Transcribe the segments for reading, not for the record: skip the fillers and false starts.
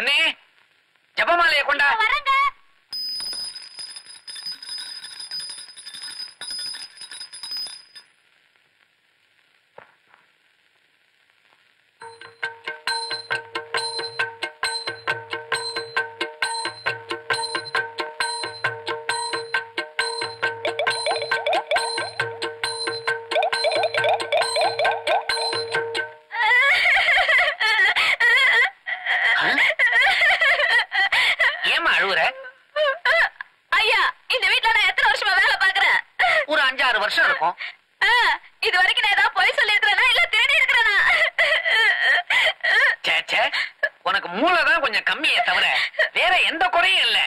பொன்னே, ஜபமாலையை கொண்டா. வரங்க. வருஷம் இருக்கும். இது வரைக்கும் நான் ஏதாவது பொய் சொல்லி இருக்கிறேனா இல்ல திருடி இருக்கிறேனா? சேச்சே, உனக்கு மூளைதான் கொஞ்சம் கம்மியே தவிர வேற எந்த குறையும் இல்ல.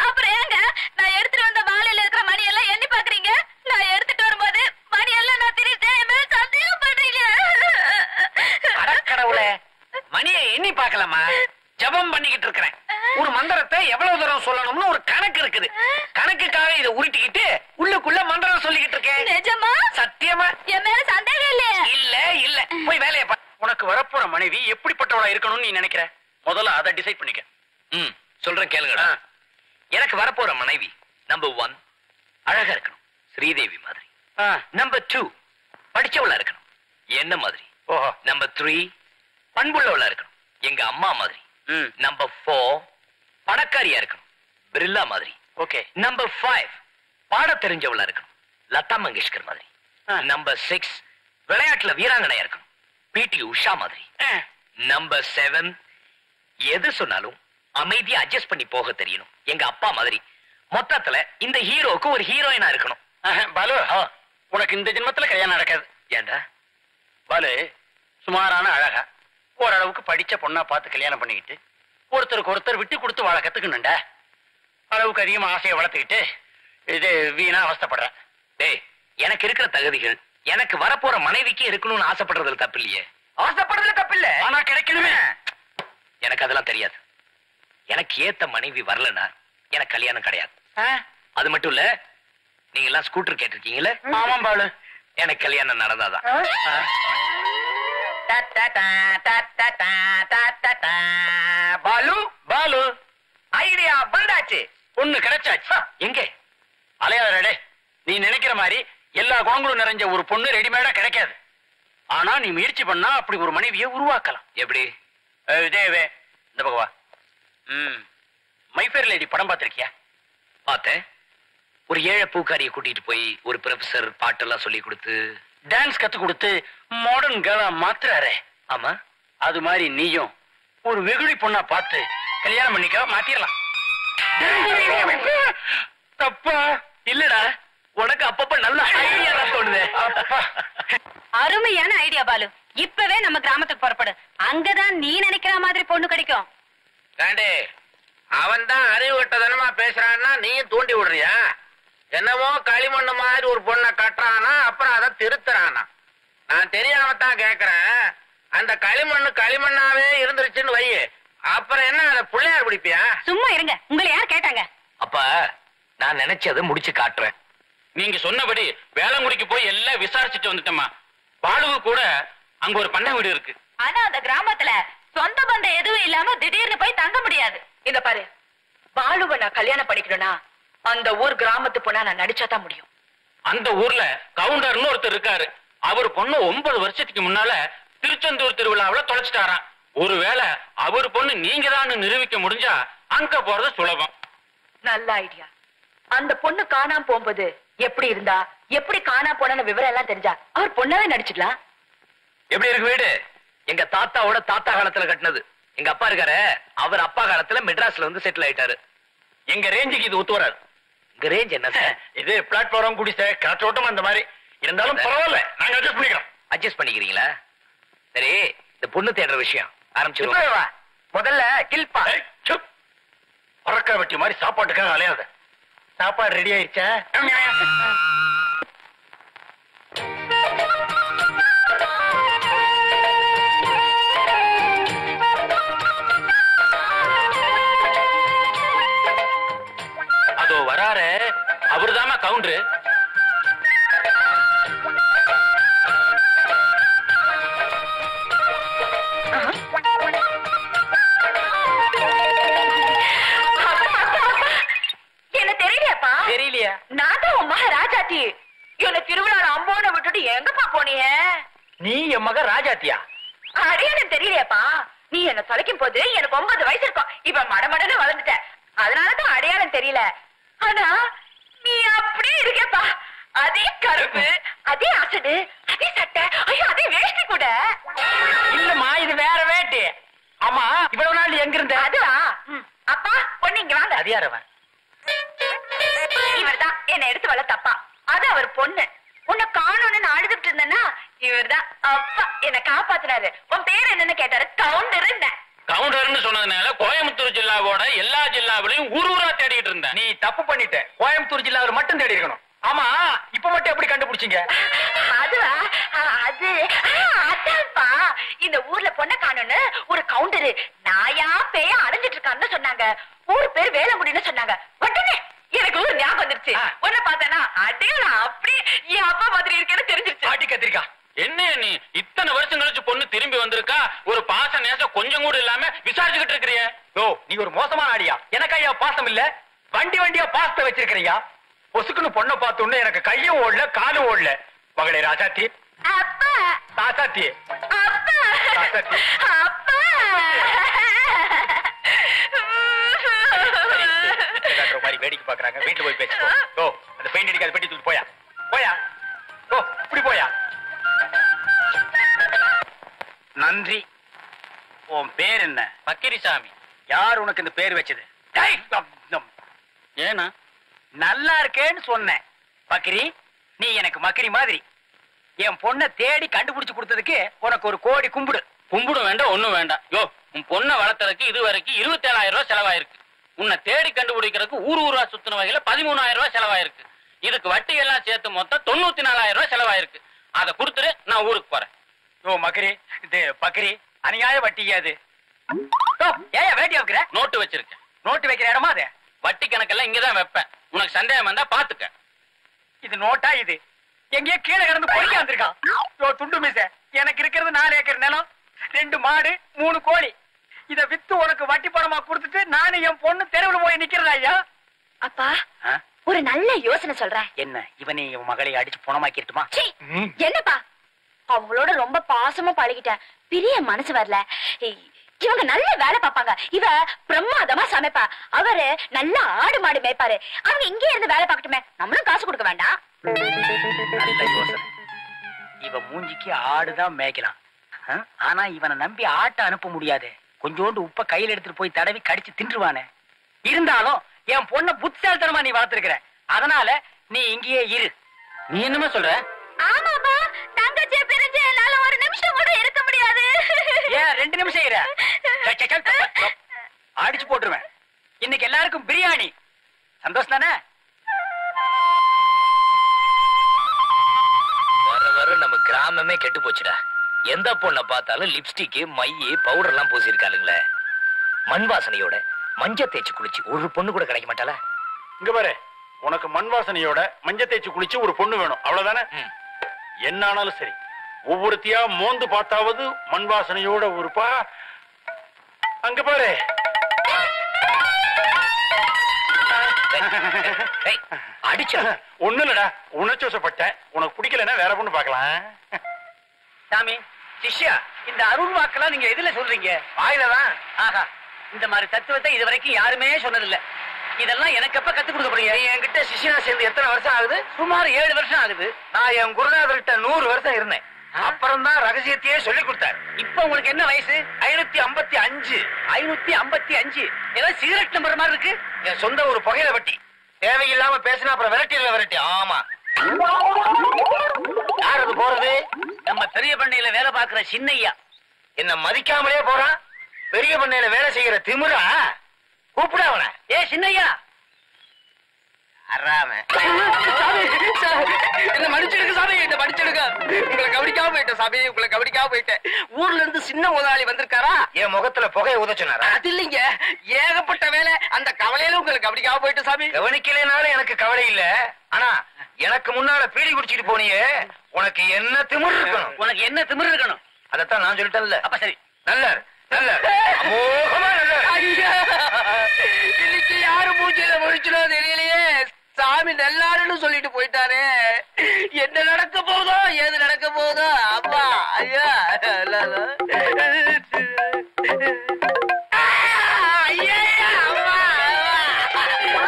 அப்புறம் ஏங்க நான் எடுத்துட்டு வந்த வாழையில இருக்கிற மணி எல்லாம் எண்ணி பாக்குறீங்க? நான் எடுத்துட்டு வரும்போது மணி எல்லாம் நான் திருட்டேன், மேல சந்தேகப்படுறீங்க. அடக்கடவுளே, மணியை எண்ணி பாக்கலாமா? ஜபம் பண்ணிக்கிட்டு இருக்கிறேன். ஒரு மந்திரத்தை எவ்வளவு தூரம் சொல்லணும்னு ஒரு கணக்கு இருக்குது. கணக்குக்காக இதை உருட்டிக்கிட்டு உள்ளுக்குள்ள மந்திரம் சொல்லிக்கிட்டு இருக்கேன். நிஜமா? சத்தியமா? என் மேல சந்தேகம் இல்லையா? இல்ல இல்ல, போய் வேலையை பாரு. உனக்கு வரப்போற மனைவி எப்படிப்பட்டவளா இருக்கணும்னு நீ நினைக்கிற? முதல்ல அதை டிசைட் பண்ணிக்க. சொல்றேன் கேளுங்கடா. எனக்கு வரப்போற மனைவி நம்பர் 1 அழகா இருக்கணும், ஸ்ரீதேவி மாதிரி. நம்பர் 2 படிச்சவளா இருக்கணும், என்ன மாதிரி. நம்பர் 3 பண்புள்ளவளா இருக்கணும், எங்க அம்மா மாதிரி. நம்பர் 4 பணக்காரியா இருக்கணும், பிர்லா மாதிரி. ஓகே. நம்பர் 5 பாட தெரிஞ்சவளா இருக்கணும், லதா மங்கேஷ்கர் மாதிரி. நம்பர் 6 விளையாட்டுல வீராங்கனையா இருக்கணும், பிடி உஷா மாதிரி. நம்பர் 7 எது சொன்னாலும் அமைதியா அட்ஜஸ்ட் பண்ணி போக தெரியணும், எங்க அப்பா மாதிரி. மொத்தத்துல இந்த ஹீரோக்கு ஒரு ஹீரோயினா இருக்கணும். பாலு, உனக்கு இந்த ஜென்மத்துல கல்யாணம் நடக்காது. ஏண்டா? பாலு, சுமாரான அழகா ஓரளவுக்கு படிச்ச பொண்ணா பார்த்து கல்யாணம் பண்ணிக்கிட்டு ஒருத்தருக்கு ஒருத்தர் விட்டு கொடுத்து வாழ கத்துக்கணும்டா. அளவுக்கு அதிகமா ஆசையை வளர்த்துக்கிட்டு இது வீணா அவஸ்தப்படுற. டேய், எனக்கு இருக்கிற தகுதிகள் எனக்கு வரப்போற மனைவிக்கு இருக்கணும்னு ஆசைப்படுறதுல தப்பு இல்லையே. ஆசைப்படுறதுல தப்பு இல்ல, ஆனா கிடைக்கணுமே. எனக்கு அதெல்லாம் தெரியாது. எனக்கு ஏத்த மனைவி வரலன்னா எனக்கு கல்யாணம் கிடையாது. அது மட்டும் இல்ல, நீங்க எல்லாம் ஸ்கூட்டர் கேட்டிருக்கீங்களே. ஆமாம் பாலு, எனக்கு கல்யாணம் நடந்தாதான். பாலு பாலு, ஐடியா வந்தாச்சு, பொண்ணு கிடைச்சாச்சு. எங்க? அலையாதே, நீ நினைக்கிற மாதிரி எல்லா குணங்களும் நிறைஞ்ச ஒரு பொண்ணு ரெடிமேடா கிடைக்காது. ஆனா நீ முயற்சி பண்ணா அப்படி ஒரு மனைவியை உருவாக்கலாம். எப்படி? விஜயவே, இந்த பகவா. மை ஃபேர் லேடி படம் பார்த்திருக்கியா? பார்த்தேன். ஒரு ஏழை பூக்காரியை கூட்டிட்டு போய் ஒரு ப்ரொஃபசர் பாட்டெல்லாம் சொல்லி கொடுத்து டான்ஸ் கத்து கொடுத்து மாடர்ன் கேர்ளா மாத்துறாரே. ஆமா, அது மாதிரி நீயும் ஒரு வெகுளி பொண்ணா பார்த்து கல்யாணம் பண்ணிக்க மாத்திரலாம். தப்பா இல்லடா, உனக்கு அப்பப்ப நல்ல ஐடியா தோணுது. அருமையான ஐடியா பாலு. இப்பவே நம்ம கிராமத்துக்கு புறப்படு, அங்கதான் நீ நினைக்கிற மாதிரி பொண்ணு கிடைக்கும். அவன் தான் அறிவு கட்டதனமா பேசுறான்னா நீயும் தூண்டி விடுறியா? என்னமோ களிமண்ணு மாதிரி ஒரு பொண்ணை கட்டுறானா, அப்புறம் அதை திருத்துறானா. நான் தெரியாமத்தான் கேக்குறேன். அந்த களிமண்ணாவே இருந்துருச்சுன்னு வை, அப்புறம் என்ன அதை பிள்ளையார் பிடிப்பியா? சும்மா இருங்க, உங்களை யார் கேட்டாங்க? அப்ப நான் நினைச்சதை முடிச்சு காட்டுறேன். நீங்க சொன்னபடி வேளாங்குடிக்கு போய் எல்லாம் விசாரிச்சுட்டு வந்துட்டோமா. பாலுவு கூட அங்க ஒரு பண்ணை வீடு இருக்கு. ஆனா அந்த கிராமத்துல சொந்த பந்தம் எதுவும் இல்லாம திடீர்னு போய் தங்க முடியாது. இந்த பாரு, பாலுவை நான் கல்யாணம் பண்ணிக்கணும்னா அந்த ஊர் கிராமத்து பொண்ணா நான் நடிச்சாதான் முடியும். அந்த ஊர்ல கவுண்டர்னு ஒருத்தர் இருக்காரு. அவர் பொண்ணு 9 வருஷத்துக்கு முன்னால திருச்செந்தூர் திருவிழாவில தொலைச்சிட்டாராம். ஒருவேளை அவர் பொண்ணு நீங்க தான் நிரூபிக்க முடிஞ்சா அங்க போறது சுலபம். நல்ல ஐடியா. அந்த பொண்ணு காணாம போகும்போது எப்படி இருந்தா, எப்படி காணாம போன விவரம் எல்லாம் தெரிஞ்சா அவர் பொண்ணாவே நடிச்சுக்கலாம். எப்படி இருக்கு வீடு? எங்க தாத்தாவோட தாத்தா காலத்துல கட்டினது. எங்க அப்பா இருக்காரு, அவர் அப்பா காலத்துல மெட்ராஸ்ல வந்து செட்டில் ஆயிட்டாரு. எங்க ரேஞ்சுக்கு இது ஒத்து வராது. எங்க ரேஞ்ச் என்ன சார்? இது பிளாட்ஃபார்ம் குடிசை காற்றோட்டம் அந்த மாதிரி இருந்தாலும் பரவாயில்ல, நாங்க அட்ஜஸ்ட் பண்ணிக்கிறோம். அட்ஜஸ்ட் பண்ணிக்கிறீங்களா? சரி, இந்த பொண்ணு தேடுற விஷயம் ஆரம்பிச்சிருவா. முதல்ல கில்பா. பறக்க வெட்டி மாதிரி சாப்பாட்டுக்காக அலையாத. சாப்பாடு ரெடி ஆயிடுச்சா? அதோ வராரு, அவருதாமா கவுண்டரு. ராஜாத்தியா? அடையாளம் தெரியலையாப்பா? நீ என்ன தொலைக்கும் போது எனக்கு 9 வயசு இருக்கும். இப்ப மடமடன்னு வளர்ந்துட்ட, அதனாலதான் அடையாளம் தெரியல. ஆனா நீ அப்படியே இருக்கேப்பா. அதே கருப்பு, அதே அசடு, அதே சட்டை, ஐயோ அதே வேஷ்டி கூட. இல்லம்மா, இது வேற வேட்டி. ஆமா, இவ்வளவு நாள் எங்க இருந்த? அதுவா? அப்பா பொண்ணு இங்க வாங்க. அது யாரவன்? இவர்தான் என்ன எடுத்து வளர்த்தப்பா. அது அவர் பொண்ணு. உன்னை காணோன்னு அழுதுட்டு இருந்தேன்னா இவர்தான் அப்பா என்ன காப்பாத்தினாரு. உன் பேர் என்னன்னு கேட்டாரு. கவுண்டர். கவுண்டர்னு சொன்னதுனால கோயம்புத்தூர் ஜில்லாவோட எல்லா ஜில்லாவிலையும் ஊரா தேடிட்டு இருந்தேன். நீ தப்பு பண்ணிட்ட. கோயம்புத்தூர் ஜில்லாவில் மட்டும் தேடி இருக்கணும். ஆமா, இப்ப மட்டும் எப்படி கண்டுபிடிச்சீங்க? அதுவா? அதான்ப்பா, இந்த ஊர்ல பொண்ணை காணோன்னு ஒரு கவுண்டரு நாயா பேயா அடைஞ்சிட்டு இருக்கான்னு சொன்னாங்க. ஊர் பேர் வேலங்குடின்னு சொன்னாங்க. உடனே எனக்கு ஊர் ஞாபகம் வந்துருச்சு. உன்னை பார்த்தேன்னா அடையாளம் அப்படி என் அப்பா மாதிரி இருக்கேன்னு தெரிஞ்சிருச்சு. பாட்டி கத்திரிக்கா, என்ன நீ இத்தனை வருஷம் கழிச்சு பொண்ணு திரும்பி வந்திருக்கா, ஒரு பாச நேசம் கொஞ்சம் கூட இல்லாம விசாரிச்சுக்கிட்டு இருக்கிறிய? ஓ, நீ ஒரு மோசமான ஆடியா. எனக்கு ஐயா பாசம் இல்ல, வண்டியா பாசத்தை வச்சிருக்கிறியா? பொசுக்குன்னு பொண்ணை பார்த்தோன்னு எனக்கு கையும் ஓடல காலும் ஓடல. மகளே ராஜாத்தி, அப்பா ராஜாத்தி, அப்பா ராஜாத்தி. அப்பா மாதிரி வேடிக்கை பாக்குறாங்க. வீட்டுல போய் பேசிக்கோ. ஓ, அந்த பெயிண்ட் அடிக்காத பெட்டி தூக்கி போயா போயா. ஓ, இப்படி போயா. நன்றி. உன் பேர் என்ன? பக்கிரிசாமி. யார் உனக்கு இந்த பேர் வச்சது? ஏனா நல்லா இருக்கேன்னு சொன்னேன். பக்கிரி, நீ எனக்கு மக்கரி மாதிரி. என் பொண்ணை தேடி கண்டுபிடிச்சு கொடுத்ததுக்கு உனக்கு ஒரு கோடி கும்பிடு. கும்பிட வேண்டாம், ஒண்ணும் வேண்டாம். யோ, உன் பொண்ணை வளர்த்தறதுக்கு இது வரைக்கும் 27,000 ரூபாய் செலவாயிருக்கு. உன்னை தேடி கண்டுபிடிக்கிறதுக்கு ஊரா சுத்தின வகையில 13,000 ரூபாய் செலவாயிருக்கு. இதுக்கு வட்டி எல்லாம் சேர்த்து மொத்தம் 94,000 ரூபாய் செலவாயிருக்கு. அதை கொடுத்துரு, நான் ஊருக்கு போறேன். ஓ மக்கரி, இது பக்கிரி அநியாய வட்டியாது. ஏன் வேட்டி வைக்கிற? நோட்டு வச்சிருக்கேன். நோட்டு வைக்கிற இடமா அது? வட்டி கணக்கெல்லாம் இங்கதான் வைப்பேன். உனக்கு சந்தேகம் வந்தா பாத்துக்க. இது நோட்டா? இது எங்கேயோ கீழே கிடந்து பொறுக்க வந்திருக்கான். ஓ துண்டு மீச, எனக்கு இருக்கிறது 4 ஏக்கர் நிலம், 2 மாடு, 3 கோழி. இத வித்து உனக்கு வட்டி பணமா கொடுத்துட்டு நானும் என் பொண்ணு தெருவில் போய் நிக்கிறதா ஐயா? அப்பா, ஒரு நல்ல யோசனை சொல்றேன். என்ன, இவனே இவன் மகளை அடிச்சு பணமாக்கிட்டுமா? என்னப்பா, அவங்களோட ரொம்ப பாசமா பழகிட்டேன். பிரிய மனசு வரல. இவங்க நல்ல வேலை பார்ப்பாங்க. இவ பிரமாதமா சமைப்பா. அவரு நல்ல ஆடு மாடு மேய்ப்பாரு. அவங்க இங்கே இருந்து வேலை பார்க்கட்டுமே, நம்மளும் காசு கொடுக்க வேண்டாம். நல்ல யோசனை. இவ மூஞ்சிக்கு ஆடுதான் மேய்க்கலாம். ஆனா இவனை நம்பி ஆட்டை அனுப்ப முடியாது. கொஞ்சோண்டு உப்ப கையில எடுத்துட்டு போய் தடவி கடிச்சு தின்றுவானே. இருந்தாலும் என் பொண்ண புத்திசாலித்தனமா நீ வளர்த்திருக்கிற. அதனால நீ இங்கேயே இரு. நீ என்னமா சொல்ற? ஆமாப்பா, தங்கச்சியை பிரிஞ்சு என்னால ஒரு நிமிஷம் கூட இருக்க முடியாது. ஏன் 2 நிமிஷம் இரு. அடிச்சு போட்டுருவேன். இன்னைக்கு எல்லாருக்கும் பிரியாணி. சந்தோஷம் தானே? வர வர நம்ம கிராமமே கெட்டு போச்சுடா. எந்த பொண்ணை பார்த்தாலும் லிப்ஸ்டிக், மைய, பவுடர் எல்லாம் பூசிருக்காளுங்களே. மண் வாசனையோட மஞ்ச தேய்ச்சி குளிச்சு ஒரு பொண்ணு கூட கிடைக்க மாட்டாளா? இங்க பாரு, உனக்கு மண் வாசனையோட மஞ்ச தேய்ச்சி குளிச்சு ஒரு பொண்ணு வேணும், அவ்வளவுதானே? என்ன ஆனாலும் சரி, ஒவ்வொருத்தியா மோந்து பார்த்தாவது மண் வாசனையோட ஒருப்பா. அங்க பாரு. அடிச்சா ஒண்ணு இல்லடா, உணர்ச்சி வசப்பட்டேன். உனக்கு பிடிக்கலன்னா வேற பொண்ணு பார்க்கலாம். சாமி, சிஷ்யா, இந்த அருள் வாக்கெல்லாம் நீங்க எதுல சொல்றீங்க? வாயிலதான். ஆஹா, இந்த மாதிரி தத்துவத்தை இது வரைக்கும் யாருமே சொன்னதில்ல. இதெல்லாம் எனக்கு எப்ப கத்து கொடுக்க போறீங்க? என்கிட்ட சிஷ்யனா சேர்ந்து எத்தனை வருஷம் ஆகுது? சுமார் 7 வருஷம் ஆகுது. நான் என் குருநாதர்கிட்ட 100 வருஷம் இருந்தேன். அப்புறம் தான் ரகசியத்தையே சொல்லி கொடுத்தாரு. இப்ப உங்களுக்கு என்ன வயசு? 555. 555? ஏதோ சிகரெட் நம்பர் மாதிரி இருக்கு. என் சொந்த ஒரு புகையில வட்டி. தேவையில்லாம பேசினா அப்புறம் விரட்டி. ஆமா, யார் அது போறது? நம்ம பெரிய பண்ணையில வேலை பார்க்கிற சின்னையா. என்ன மதிக்காமலே போறான். பெரிய பண்ணையில வேலை செய்யற திமிரா? கூப்பிட அவன. ஏ சின்னையா. என்ன மன்னிச்சிடுங்க சாமி, என்ன மன்னிச்சிடுங்க. உங்களை கவனிக்காம போயிட்டேன் சாமி, உங்களை கவனிக்காம போயிட்டேன். ஊர்ல இருந்து சின்ன முதலாளி வந்திருக்காரா? என் முகத்துல புகையை உதச்சுனாரா? அது இல்லைங்க, ஏகப்பட்ட வேலை. அந்த கவலையில உங்களை கவனிக்காம போயிட்டேன் சாமி. கவனிக்கலைனாலும் எனக்கு கவலை இல்ல. ஆனா எனக்கு முன்னால பீடி குடிச்சிட்டு போனியே, உனக்கு என்ன திமிரு இருக்கணும்? உனக்கு என்ன திமிரு இருக்கணும்? அதத்தான் நான் சொல்லிட்டேன்ல. அப்ப சரி, நல்ல அமோகமா நல்ல. இன்னைக்கு யாரு மூஞ்சில முடிச்சோ தெரியலையே. சாமி நல்லாருன்னு சொல்லிட்டு போயிட்டாரே. என்ன நடக்க போகுதோ ஏது நடக்க போகுதோ அப்பா. ஐயா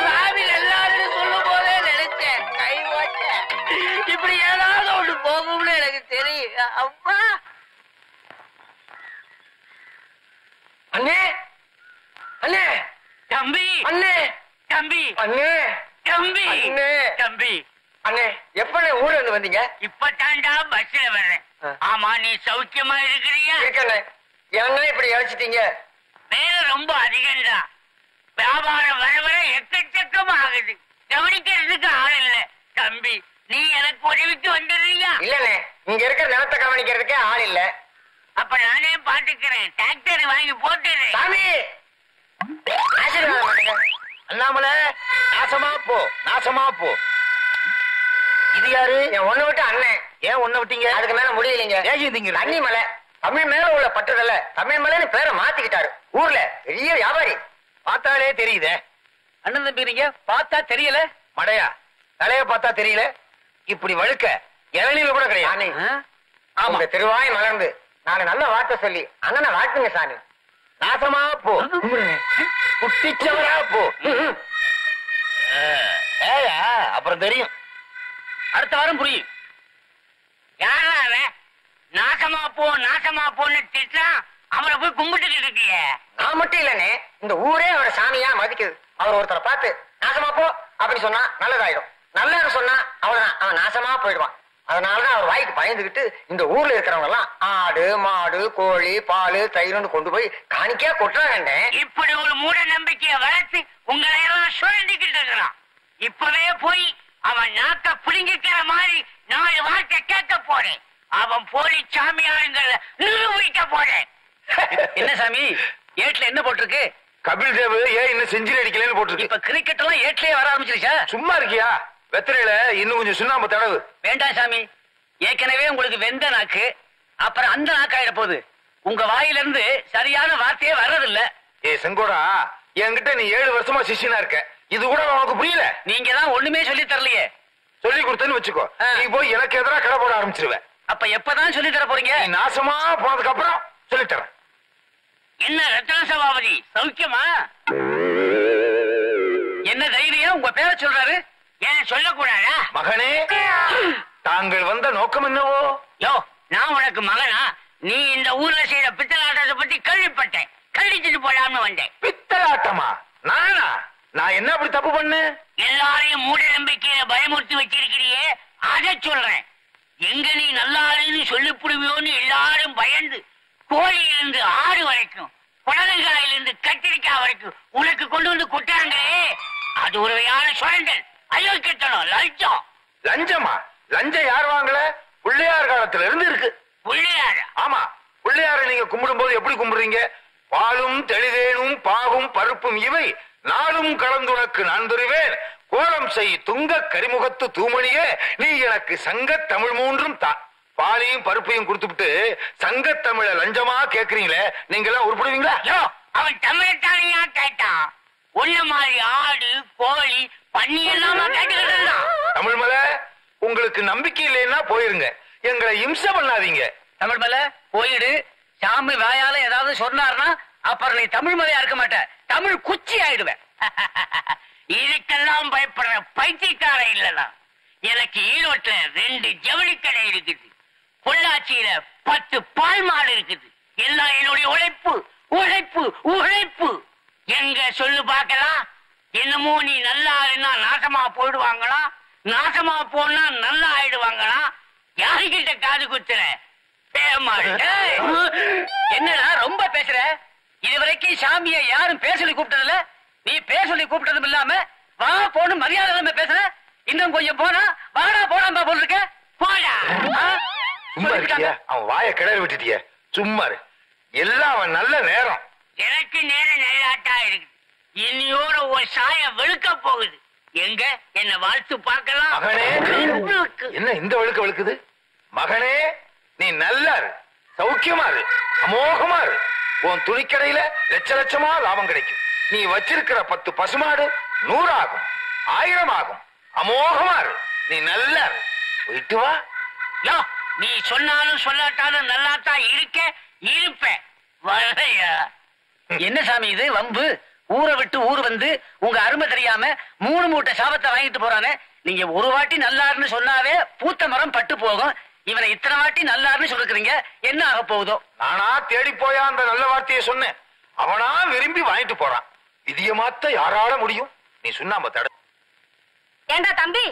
சாமி நல்லாருன்னு சொல்லும் போதே நினைச்சேன் கை ஓட்ட இப்படி ஏதாவது ஒண்ணு போகும்னு எனக்கு தெரியும். அப்பா அண்ணே அண்ணே தம்பி அண்ணே தம்பி அண்ணே தம்பி அண்ணே தம்பி அண்ணே எப்பண்ணே ஊர்ல இருந்து வந்தீங்க? இப்பதான்டா பஸ்ல வர்றேன். ஆமா நீ சௌக்கியமா இருக்கிறியா? இருக்கண்ணே. ஏன்னா இப்படி அழைச்சிட்டீங்க? வேலை ரொம்ப அதிகம்டா. வியாபாரம் வர வர எக்கச்சக்கமா ஆகுது. கவனிக்கிறதுக்கு ஆள் இல்ல. தம்பி நீ எனக்கு உதவிக்கு வந்துடுறியா? இல்லண்ணே, இங்க இருக்கிற நிலத்தை கவனிக்கிறதுக்கே ஆள் இல்ல. அப்ப நானே பாத்துக்கிறேன். டிராக்டர் வாங்கி போட்டுறேன். சாமி ஆசீர்வாதம் பண்ணுங்க. அண்ணாமலை நாசமா போ நாசமா போ. இது யாரு? என் ஒண்ணு விட்டு அண்ணன். ஏன் ஒண்ணு விட்டீங்க? அதுக்கு மேல முடியலைங்க. ஏன் தண்ணி மலை தமிழ் மேல உள்ள பற்றுதல்ல தமிழ் மலைன்னு பேரை மாத்திக்கிட்டாரு. ஊர்ல பெரிய வியாபாரி. பார்த்தாலே தெரியுதே. அண்ணன் தம்பிங்க பார்த்தா தெரியல. மடையா தலைய பார்த்தா தெரியல. இப்படி வழுக்க இளநீல கூட கிடையாது. ஆமா திருவாய் மலர்ந்து நாங்க நல்ல வார்த்தை சொல்லி அண்ணனை வாழ்த்துங்க சாமி. நாசமா போ குட்டிச்சவரா போ. ஏயா அப்புறம் தெரியும். அடுத்த வாரம் புரியும். யாரா அவன்? நாசமா போ நாசமா போன்னு திட்டான். அவரை போய் கும்பிட்டுக்கிட்டு இருக்கிய. நான் மட்டும் இல்லனே, இந்த ஊரே அவரை சாமியா மதிக்குது. அவர் ஒருத்தரை பார்த்து நாசமா போ அப்படின்னு சொன்னா நல்லதாயிடும். நல்லது சொன்னா அவன் நாசமா போயிடுவான். அதனாலதான் அவர் வாய்க்கு பயந்துகிட்டு இந்த ஊர்ல இருக்கிறவங்க எல்லாம் ஆடு மாடு கோழி பால் தயிர்னு கொண்டு போய் காணிக்கையா கொட்டுறாங்க. இப்படி ஒரு மூட நம்பிக்கையை வளர்த்து உங்களை எல்லாம் சுழண்டிக்கிட்டு இருக்கிறான். இப்பவே போய் அவன் நாக்க புடுங்கிக்கிற மாதிரி 4 வார்த்தை கேட்க போறேன். அவன் போலி சாமியாருங்களை நிரூபிக்க போறேன். என்ன சாமி ஏட்ல என்ன போட்டிருக்கு? கபில் தேவ் ஏன் இன்னும் செஞ்சுரி அடிக்கலன்னு போட்டிருக்கு. இப்ப கிரிக்கெட் எல்லாம் ஏட்லயே வர ஆரம்பிச்சிருச்சா? சும்மா இருக்கியா? வெத்தலையில இன்னும் கொஞ்சம் சுண்ணாம்பு தடவு. வேண்டாம் சாமி, ஏற்கனவே உங்களுக்கு வெந்த நாக்கு, அப்புறம் அந்த நாக்காயிட போகுது. உங்க வாயில இருந்து சரியான வார்த்தையே வர்றதில்ல. செங்கோடா, என்கிட்ட நீ 7 வருஷமா சிஷ்யனா இருக்க. இது கூட உனக்கு புரியல. நீங்க தான் ஒண்ணுமே சொல்லி தரலையே. சொல்லி கொடுத்தேன்னு வச்சுக்கோ, நீ போய் எனக்கு எதிராக கடை போட ஆரம்பிச்சிருவேன். அப்ப எப்பதான் சொல்லி தர போறீங்க? நீ நாசமா போனதுக்கு அப்புறம் சொல்லித்தரேன். என்ன ரத்ன சபாபதி சௌக்கியமா? என்ன தைரியம் உங்க பேரை சொல்றாரு? ஏன் சொல்லக்கூடாதா? மகனே, தாங்கள் வந்த நோக்கம் என்னவோ? யோ, நான் உனக்கு மகனா? நீ இந்த ஊர்ல செய்யற பித்தலாட்டத்தை பத்தி கேள்விப்பட்டேன். கழிச்சுட்டு போலாம்னு வந்தேன். பித்தலாட்டமா? நானா? நான் என்ன அப்படி தப்பு பண்ணு? எல்லாரையும் மூட நம்பிக்கையில பயமுறுத்தி வச்சிருக்கிறியே, அதை சொல்றேன். எங்க நீ நல்லாருன்னு சொல்லிப்புடுவியோன்னு எல்லாரும் பயந்து கோழியிலிருந்து ஆடு வரைக்கும் புடலங்காயிலிருந்து கத்திரிக்காய் வரைக்கும் உனக்கு கொண்டு வந்து கொட்டாங்களே, அது ஒரு வகையான சுரண்டல். அயோக்கியத்தனம், லஞ்சம். லஞ்சமா? லஞ்சம் யார் வாங்கல? பிள்ளையார் காலத்துல இருந்து இருக்கு. பிள்ளையார? ஆமா, பிள்ளையார நீங்க கும்பிடும் போது எப்படி கும்பிடுறீங்க? பாலும் தெளிதேனும் பாகும் பருப்பும் இவை நாளும் கலந்துனக்கு நான் தருவேன். கோலம் செய் துங்க கரிமுகத்து தூமணியே, நீ எனக்கு சங்க தமிழ் 3 தா. பாலையும் பருப்பையும் கொடுத்துட்டு சங்க தமிழ லஞ்சமா கேக்குறீங்களே, நீங்க எல்லாம் உருப்படுவீங்களா? அவன் தமிழத்தானையா கேட்டான். ஒன்ன மாதிரி ஆடு கோழி பண்ணி எல்லாமா கேட்டுக்கிட்டு. தமிழ் மலை, உங்களுக்கு நம்பிக்கை இல்லைன்னா போயிருங்க, எங்களை இம்சை பண்ணாதீங்க. தமிழ் மலை போயிடு. சாமி வாயால ஏதாவது சொன்னார்னா அப்புறம் நீ தமிழ் மலையா இருக்க மாட்ட, தமிழ் குச்சி ஆயிடுவேன். இதுக்கெல்லாம் பயப்படுற பைத்தியக்கார இல்லனா. எனக்கு ஈரோட்டுல 2 ஜவுளி கடை இருக்குது. பொள்ளாச்சியில 10 பால் மாடு இருக்குது. எல்லாம் என்னுடைய உழைப்பு உழைப்பு உழைப்பு. எங்க சொல்லு பார்க்கலாம். என்னமோ நீ நல்லா இருந்தா நாசமா போயிடுவாங்களா, நாசமா போனா நல்லா ஆயிடுவாங்களா? யாருகிட்ட காது குத்துற? என்னடா ரொம்ப பேசுற? இதுவரைக்கும் சாமியை யாரும் பேர் சொல்லி கூப்பிட்டதில்ல. நீ பேர் சொல்லி கூப்பிட்டதும் இல்லாம வா போன்னு மரியாதை பேசுற. இன்னும் கொஞ்சம் போனா வாடா போடாம்பா போல் இருக்க. போடா. அவன் வாய கிளறி விட்டுட்டிய. சும்மா எல்லாம் அவன் நல்ல நேரம். எனக்கு நேரம் நல்லாட்டா இருக்கு. இன்னையோட ஒரு சாய வெளுக்க போகுது. எங்க என்ன வாழ்த்து பார்க்கலாம். மகனே, என்ன இந்த வெளுக்க வெளுக்குது? மகனே, நீ நல்லா இரு, சௌக்கியமா இரு, அமோகமா இரு. உன் துணிக்கடையில லட்ச லட்சமா லாபம் கிடைக்கும். நீ வச்சிருக்கிற 10 பசுமாடு 100 ஆகும், 1000 ஆகும், அமோகமா இரு. நீ நல்லா இரு. போயிட்டு வா. யோ, நீ சொன்னாலும் சொல்லாட்டாலும் நல்லாத்தான் இருப்பேன். வரையா என்ன சாமி இது வம்பு? ஊரை விட்டு ஊர் வந்து உங்க அருமை தெரியாம 3 மூட்டை சாபத்தை வாங்கிட்டு போறானே. நீங்க ஒரு வாட்டி நல்லாருன்னு சொன்னாவே பூத்த மரம் பட்டு போகும். இவனை இத்தனை வாட்டி நல்லாருன்னு சொல்லிருக்கீங்க, என்ன ஆக போகுதோ? நானா தேடி போயா அந்த நல்ல வார்த்தையை சொன்னேன். அவனா விரும்பி வாங்கிட்டு போறான். விதிய மாத்த யாரால முடியும்? நீ சுண்ணாம தட. ஏண்டா தம்பி,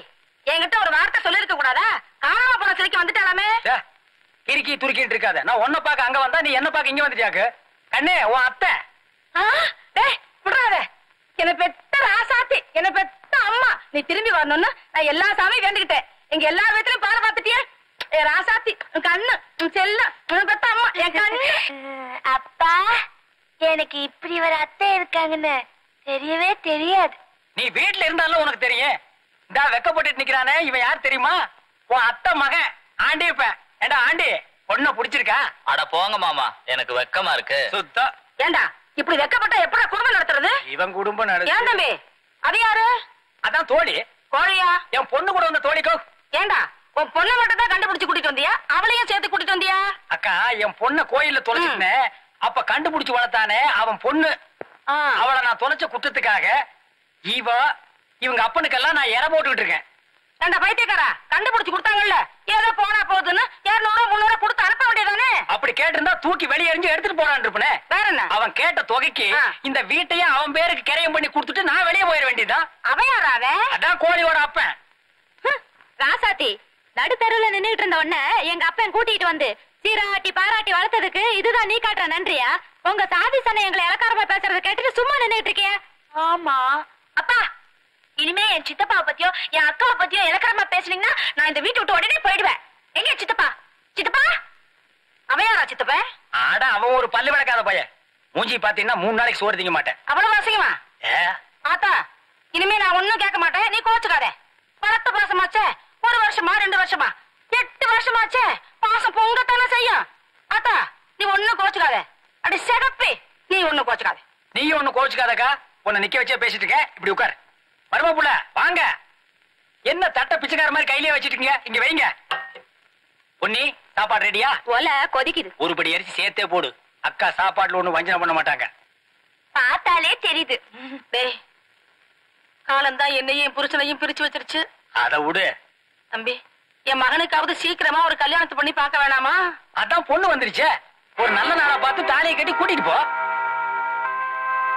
என்கிட்ட ஒரு வார்த்தை சொல்லிருக்க கூடாதா? காணாம போன சிரிக்க வந்துட்டாலாமே. கிறுக்கி துருக்கிட்டு இருக்காத. நான் உன்னை பாக்க அங்க வந்தா, நீ என்ன பாக்க இங்க வந்துட்டியாக்கு? கண்ணே, உன் அத்தை. விடாத. என்ன பெத்த ராசாத்தி, என்ன பெத்த அம்மா. நீ திரும்பி வரணும்னு நான் எல்லா சாமியும் வேண்டிக்கிட்டேன். எங்க எல்லா வீட்லயும் பாரு பாத்துட்டியே. ராசாத்தி, கண்ணு, செல்லம், பெத்த அம்மா, என் கண்ணு. அப்பா, எனக்கு இப்படி ஒரு அத்தை இருக்காங்கன்னு தெரியவே தெரியாது. நீ வீட்டுல இருந்தாலும் உனக்கு தெரியும். இந்த வெக்கப்பட்டு நிக்கிறானே, இவன் யார் தெரியுமா? உன் அத்தை மகன் ஆண்டிப்பேன். ஏண்டா ஆண்டி, பொண்ணை புடிச்சிருக்கா? அட போங்க மாமா, எனக்கு வெக்கமா இருக்கு. சுத்தம். ஏண்டா இப்படி வெக்கப்பட்டா எப்படா குடும்பம் நடத்துறது? இவன் குடும்பம் நடத்து. ஏன் தம்பி, அது யாரு? அதான் தோழி. கோழியா? என் பொண்ணு கூட வந்த தோழிக்கோ. ஏண்டா உன் பொண்ணை மட்டும் தான் கண்டுபிடிச்சு கூட்டிட்டு வந்தியா? அவளையும் சேர்த்து கூட்டிட்டு வந்தியா? அக்கா, என் பொண்ண கோயில்ல தொலைச்சிட்டேன். அப்ப கண்டுபிடிச்சு வளர்த்தானே அவன் பொண்ணு. அவளை நான் தொலைச்ச குற்றத்துக்காக இவங்க அப்பனுக்கெல்லாம் நான் இற போட்டுக்கிட்டு இருக்கேன். ஏண்டா பைத்தியக்காரா, கண்டுபிடிச்சு கொடுத்தாங்கல்ல, ஏதோ போனா போகுதுன்னு 200 300 கொடுத்து அனுப்ப வேண்டியதானே? அப்படி கேட்டிருந்தா தூக்கி வெளியே எறிஞ்சு எடுத்துட்டு போறான் இருப்பேன். வேற என்ன? அவன் கேட்ட தொகைக்கு இந்த வீட்டையும் அவன் பேருக்கு கிரையம் பண்ணி கொடுத்துட்டு நான் வெளியே போயிட வேண்டியதுதான். அவன் யாராவ? அதான் கோழியோட அப்பன். ராசாத்தி, நடுத்தருவுல நின்னுட்டு இருந்த உடனே எங்க அப்பன் கூட்டிட்டு வந்து சீராட்டி பாராட்டி வளர்த்ததுக்கு இதுதான் நீ காட்டுற நன்றியா? உங்க சாதி சனை எங்களை இலக்காரமா பேசுறத கேட்டுட்டு சும்மா நின்னுட்டு இருக்கியா? ஆமா அப்பா, இனிமே என் சித்தப்பாவை பத்தியோ என் அக்காவை பத்தியோ இலக்காரமா பேசுனீங்கன்னா நான் இந்த வீட்டை விட்டு உடனே போயிடுவேன். எங்க சித்தப்பா? சித்தப்பா, அவன் யாரா சித்தப்பா? ஆடா, அவன் ஒரு பல்லு விளக்காத பையன். மூஞ்சி பாத்தீங்கன்னா 3 நாளைக்கு சோறு திங்க மாட்டேன். அவ்வளவு அசிங்கமா? ஆத்தா, இனிமே நான் ஒண்ணும் கேட்க மாட்டேன், நீ கோச்சுக்காத. வளர்த்த பாசமாச்சே, 1 வருஷமா 2 வருஷமா 8 வருஷமாச்சே, பாசம் பொங்கத்தானே செய்யும். ஆத்தா, நீ ஒண்ணும் கோச்சுக்காத. அடி செடப்பே, நீ ஒண்ணும் கோச்சுக்காத. நீயும் ஒண்ணு கோச்சுக்காதக்கா. உன்னை நிக்க வச்சே பேசிட்டு இருக்க. இப்படி உட்கார். மரும புள்ள வாங்க. என்ன தட்ட பிச்சைக்கார மாதிரி கையிலே வச்சிருக்கீங்க? இங்க வைங்க. பொன்னி, சாப்பாடு ரெடியா? ஒல கொதிக்குது. ஒரு படி அரிசி சேர்த்தே போடு. அக்கா சாப்பாடுல ஒண்ணு வஞ்சனை பண்ண மாட்டாங்க. பார்த்தாலே தெரியுது. டேய், காலம்தான் என்னையும் என் புருஷனையும் பிரிச்சு வச்சிருச்சு. அத விடு தம்பி, என் மகனுக்காவது சீக்கிரமா ஒரு கல்யாணத்தை பண்ணி பார்க்க வேணாமா? அதான் பொண்ணு வந்துருச்சே. ஒரு நல்ல நாளா பார்த்து தாலியை கட்டி கூட்டிட்டு போ.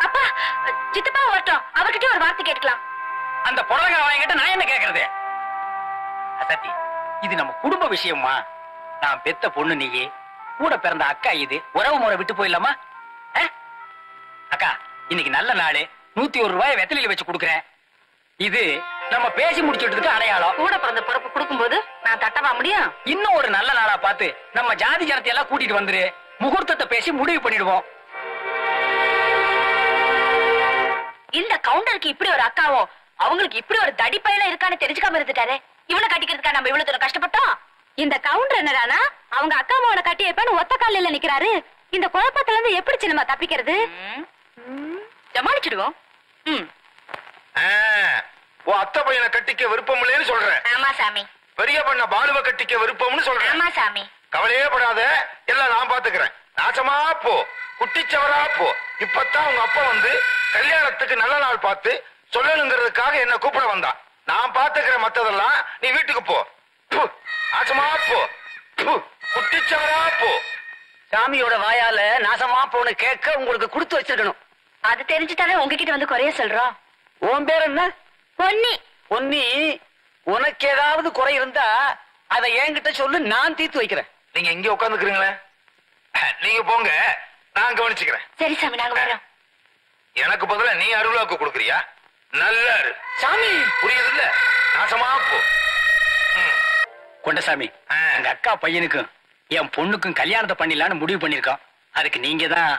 அப்பா, சித்தப்பா வரட்டும், அவர்கிட்ட ஒரு வார்த்தை கேட்கலாம். அந்த புடலகா வாங்கிட்ட நான் என்ன கேக்குறது? அசத்தி, இது நம்ம குடும்ப விஷயமா? நான் பெத்த பொண்ணு நீயே, கூட பிறந்த அக்கா இது. உறவு முறை விட்டு போயிடலாமா? அக்கா, இன்னைக்கு நல்ல நாள். 101 ரூபாய் வெத்தலையில வச்சு கொடுக்குறேன். இது நம்ம பேசி முடிச்சுட்டதுக்கு அடையாளம். கூட பிறந்த பிறப்பு கொடுக்கும்போது நான் தட்டவா முடியும்? இன்னும் ஒரு நல்ல நாளா பார்த்து நம்ம ஜாதி ஜனத்தை எல்லாம் கூட்டிட்டு வந்துரு. முகூர்த்தத்தை பேசி முடிவு பண்ணிடுவோம். இந்த கவுண்டருக்கு இப்படி ஒரு அக்காவும் அவங்களுக்கு இப்படி ஒரு தடிப்பையில இருக்கான்னு தெரிஞ்சுக்காம இருந்துட்டாரு. இவனை கட்டிக்கிறதுக்கா நம்ம இவ்வளவு தூரம் கஷ்டப்பட்டோம். இந்த கவுண்டர் என்னடானா அவங்க அக்கா அம்மாவோட கட்டி வைப்பான்னு ஒத்த காலில நிக்கிறாரு. இந்த குழப்பத்துல இருந்து எப்படி சின்னமா தப்பிக்கிறது? ஜமாளிச்சிடுவோம். உன் அத்தை பையனை கட்டிக்க விருப்பம் இல்லைன்னு சொல்றேன். ஆமா சாமி. பெரிய பண்ண பாலுவை கட்டிக்க விருப்பம்னு சொல்றேன். ஆமா சாமி. கவலையே படாத, எல்லாம் நான் பாத்துக்கிறேன். நாசமா போ, குட்டிச்சவரா போ. இப்பதான் உங்க அப்பா வந்து கல்யாணத்துக்கு நல்ல நாள் பார்த்து சொல்லணுங்கிறதுக்காக என்ன கூப்பிட வந்தான். நான் பாத்துக்கிற மத்ததெல்லாம் நீ வீட்டுக்கு போ. நாசமா போ, குட்டிச்சவரா போ. சாமியோட வாயால நாசமா போன கேட்க உங்களுக்கு கொடுத்து வச்சிருக்கணும். அது தெரிஞ்சுட்டாலே உங்ககிட்ட வந்து குறைய சொல்றோம். உன் பேர் என்ன? பொன்னி. பொன்னி, உனக்கு ஏதாவது குறை இருந்தா அதை என்கிட்ட சொல்லு, நான் தீர்த்து வைக்கிறேன். நீங்க இங்க உட்காந்துக்கிறீங்களே, நீங்க போங்க, நான் கவனிச்சுக்கிறேன். சரி சாமி, நாங்க வரோம். எனக்கு பதிலா நீ அருளாக்கு கொடுக்குறியா? நல்லா இரு சாமி. புரியுது இல்ல? நாசமா போ. கொண்டசாமி, எங்க அக்கா பையனுக்கும் என் பொண்ணுக்கும் கல்யாணத்தை பண்ணிடலான்னு முடிவு பண்ணிருக்கோம். அதுக்கு நீங்க தான்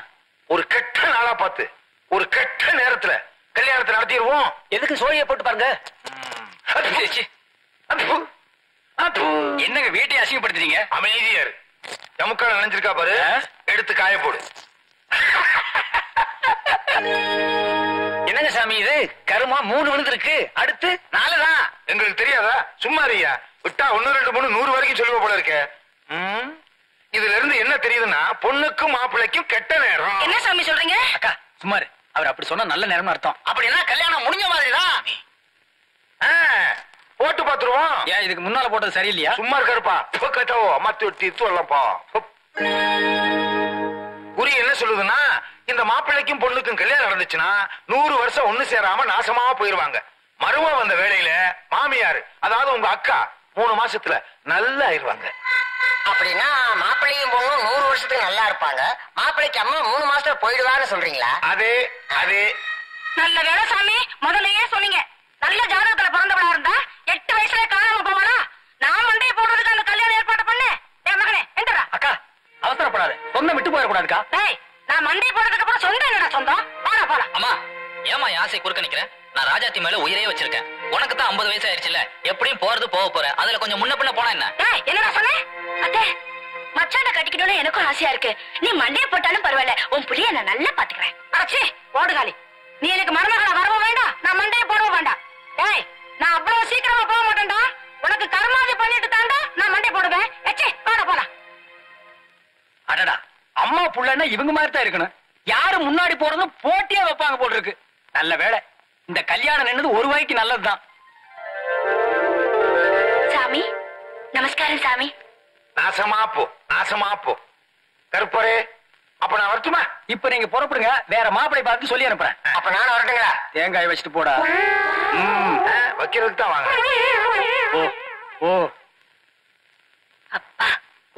ஒரு கெட்ட நாளா பார்த்து ஒரு கெட்ட நேரத்துல கல்யாணத்தை நடத்திடுவோம். எதுக்கு சோழியை போட்டு பாருங்க. என்னங்க வீட்டை அசிங்கப்படுத்துறீங்க? அமைதியா இரு. ஜமுக்கால நினைஞ்சிருக்கா பாரு, எடுத்து காய போடு. என்னங்க சாமி இது? கருமா 3 விழுந்திருக்கு. அடுத்து 4 தான். எங்களுக்கு தெரியாதா? சும்மா இருயா. விட்டா 1 2 3 100 வரைக்கும் சொல்லுவ போல இருக்க. இதுல இருந்து என்ன தெரியுதுன்னா பொண்ணுக்கும் மாப்பிள்ளைக்கும் கெட்ட நேரம். என்ன சாமி சொல்றீங்க? அக்கா சும்மாரு. அவர் அப்படி சொன்னா நல்ல நேரம்னு அர்த்தம். அப்படின்னா கல்யாணம் முடிஞ்ச மாதிரிதான். போட்டு பாத்துருவோம். ஏன் இதுக்கு முன்னால போட்டது சரியில்லையா? சும்மா இருக்காருப்பா. அம்மாத்தி ஒட்டி வரலாம்ப்பா. குறி என்ன சொல்லுதுன்னா இந்த மாப்பிள்ளைக்கும் பொண்ணுக்கும் கல்யாணம் நடந்துச்சுன்னா 100 வருஷம் ஒண்ணு சேராம நாசமா போயிருவாங்க. மரும வந்த வேலையில மாமியார் அதாவது உங்க அக்கா 3 மாசத்துல நல்லா ஆயிருவாங்க. அப்படின்னா மாப்பிள்ளையும் பொண்ணும் 100 வருஷத்துக்கு நல்லா இருப்பாங்க. மாப்பிள்ளைக்கு அம்மா 3 மாசத்துல போயிடுவான்னு சொல்றீங்களா? அதே நல்ல வேலை சாமி, முதல்லயே சொன்னீங்க. நல்ல ஜாதகத்துல பிறந்தவளா இருந்தா 8 வயசுல காணாம போவானா? நான் மண்டைய போடுறதுக்கு அந்த கல்யாணம் ஏற்பாடு பண்ணேன். என் மகனே எந்திரா. அக்கா அவசரப்படாத. சொந்தம் விட்டு போயிடக்கூடாதுக்கா. நான் மண்டைய போடுறதுக்கு அப்புறம் சொந்தம் என்னடா சொந்தம்? போலாம். அம்மா ஏமா ஆசை குறுக்க நிக்கிறேன்? நான் ராஜாத்தி மேல உயிரே வச்சிருக்கேன். உனக்கு தான் 50 வயசு ஆயிடுச்சுல, எப்படியும் போறது போக போற. அதுல கொஞ்சம் முன்ன பின்ன போனா என்ன? என்னடா சொன்ன? அத்தை மச்சான கட்டிக்கணும்னு எனக்கும் ஆசையா இருக்கு. நீ மண்டைய போட்டாலும் பரவாயில்ல, உன் புள்ளைய நான் நல்லா பாத்துக்கிறேன். அடச்சி ஓடுகாலி, நீ எனக்கு மருமகளா வரவும் வேண்டாம், நான் மண்டைய போடவும் வேண்டாம். நான் அவ்வளவு சீக்கிரமா போக மாட்டேன்டா. உனக்கு கர்மாதி பண்ணிட்டு தாண்டா நான் மண்டைய போடுவேன். போலாம். அடடா, அம்மா புள்ளன்னா இவங்க மாதிரி தான் இருக்கணும். யாரு முன்னாடி போறதும் போட்டியா வைப்பாங்க போல இருக்கு. நல்ல வேலை இந்த கல்யாணம் நின்னது ஒரு வாய்க்கு நல்லதுதான். சாமி நமஸ்காரம் சாமி. நாசமா போ கருப்பரே. அப்ப நான் வரட்டுமா? இப்ப நீங்க புறப்படுங்க, வேற மாப்பிளை பார்த்து சொல்லி அனுப்புறேன். அப்ப நானும் வரட்டுங்களா? தேங்காய் வச்சுட்டு போடா. வைக்கிறதுக்கு தான் வாங்க. அப்பா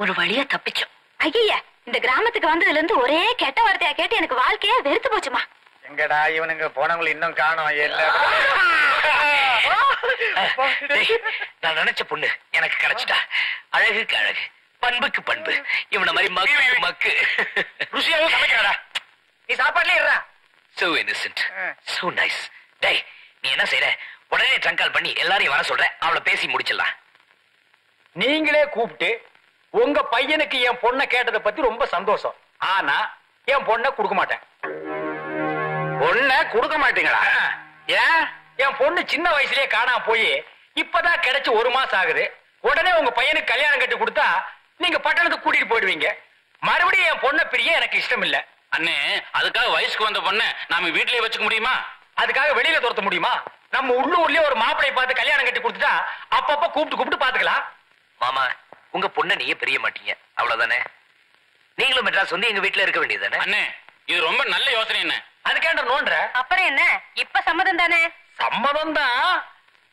ஒரு வழியா தப்பிச்சோம். ஐயா இந்த கிராமத்துக்கு வந்ததுல இருந்து ஒரே கெட்ட வார்த்தையா கேட்டு எனக்கு வாழ்க்கையே வெறுத்து போச்சுமா. எங்கடா இவனுங்க போனவங்களை இன்னும் காணோம். நான் நினைச்ச பொண்ணு எனக்கு கிடைச்சிட்டா. அழகுக்கு அழகு, பண்புக்கு பண்பு. இவன மாதிரி மக்கு ருசியாவும் சமைக்கிறாடா. நீ சாப்பாடுல இருடா. So innocent, so nice. டேய் நீ என்ன செய்யற? உடனே ட்ரங்கால் பண்ணி எல்லாரையும் வர சொல்ற. அவளை பேசி முடிச்சிடலாம். நீங்களே கூப்பிட்டு உங்க பையனுக்கு என் பொண்ணை கேட்டதை பத்தி ரொம்ப சந்தோஷம். ஆனா என் பொண்ணை கொடுக்க மாட்டேன். பொண்ணை கொடுக்க மாட்டீங்களா? ஏன்? என் பொண்ணு சின்ன வயசுலயே காணாம போய் இப்பதான் கிடைச்சு 1 மாசம் ஆகுது. உடனே உங்க பையனுக்கு கல்யாணம் கட்டி கொடுத்தா நீங்க பட்டணத்துக்கு கூட்டிட்டு போயிடுவீங்க. மறுபடியும் என் பொண்ணை பிரிய எனக்கு இஷ்டம் இல்ல. அண்ணே, அதுக்காக வயசுக்கு வந்த பொண்ணை நாம வீட்லயே வச்சுக்க முடியுமா? அதுக்காக வெளியில துரத்த முடியுமா? நம்ம உள்ளூர்லயே ஒரு மாப்பிளைய பார்த்து கல்யாணம் கட்டி கொடுத்துட்டா அப்பப்ப கூப்பிட்டு பாத்துக்கலாம். மாமா உங்க பொண்ணை நீயே பிரிய மாட்டீங்க, அவ்வளவுதானே? நீங்களும் மெட்ராஸ் வந்து எங்க வீட்டுல இருக்க வேண்டியதானே? அண்ணே இது ரொம்ப நல்ல யோசனை. என்ன அதுக்கேண்ட நோன்ற? அப்புறம் என்ன, இப்ப சம்மதம் தானே? சம்மதம் தான்.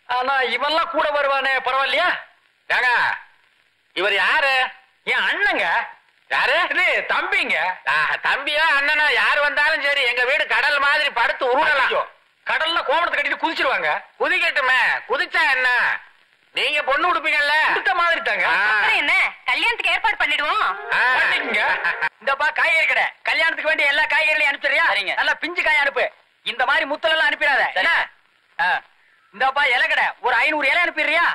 ஆனா இவெல்லாம் கூட வருவானே, பரவாயில்லையா? ஏங்க இவர் யாரு? என் அண்ணங்க. யாரு? இது தம்பிங்க. தம்பியா அண்ணனா யாரு வந்தாலும் சரி, எங்க வீடு கடல் மாதிரி படுத்து உருளலாம். கடல்ல கோமணத்தை கட்டிட்டு குதிச்சிருவாங்க. குதிக்கட்டுமே, குதிச்சா என்ன? நீங்க பொண்ணு உடுப்பீங்கல்ல, கொடுத்த மாதிரி தாங்க. அப்புறம் என்ன, கல்யாணத்துக்கு ஏற்பாடு பண்ணிடுவோம். இந்தப்பா காய்கறி கடை, கல்யாணத்துக்கு வேண்டிய எல்லா காய்கறிகளையும் அனுப்பிச்சிரியா? நல்லா பிஞ்சு காய் அனுப்பு. இந்த மாதிரி முத்தல் எல்லாம் அனுப்பிடாத. இந்தப்பா இலை கடை, ஒரு 500 இலை அனுப்பிடுறியா?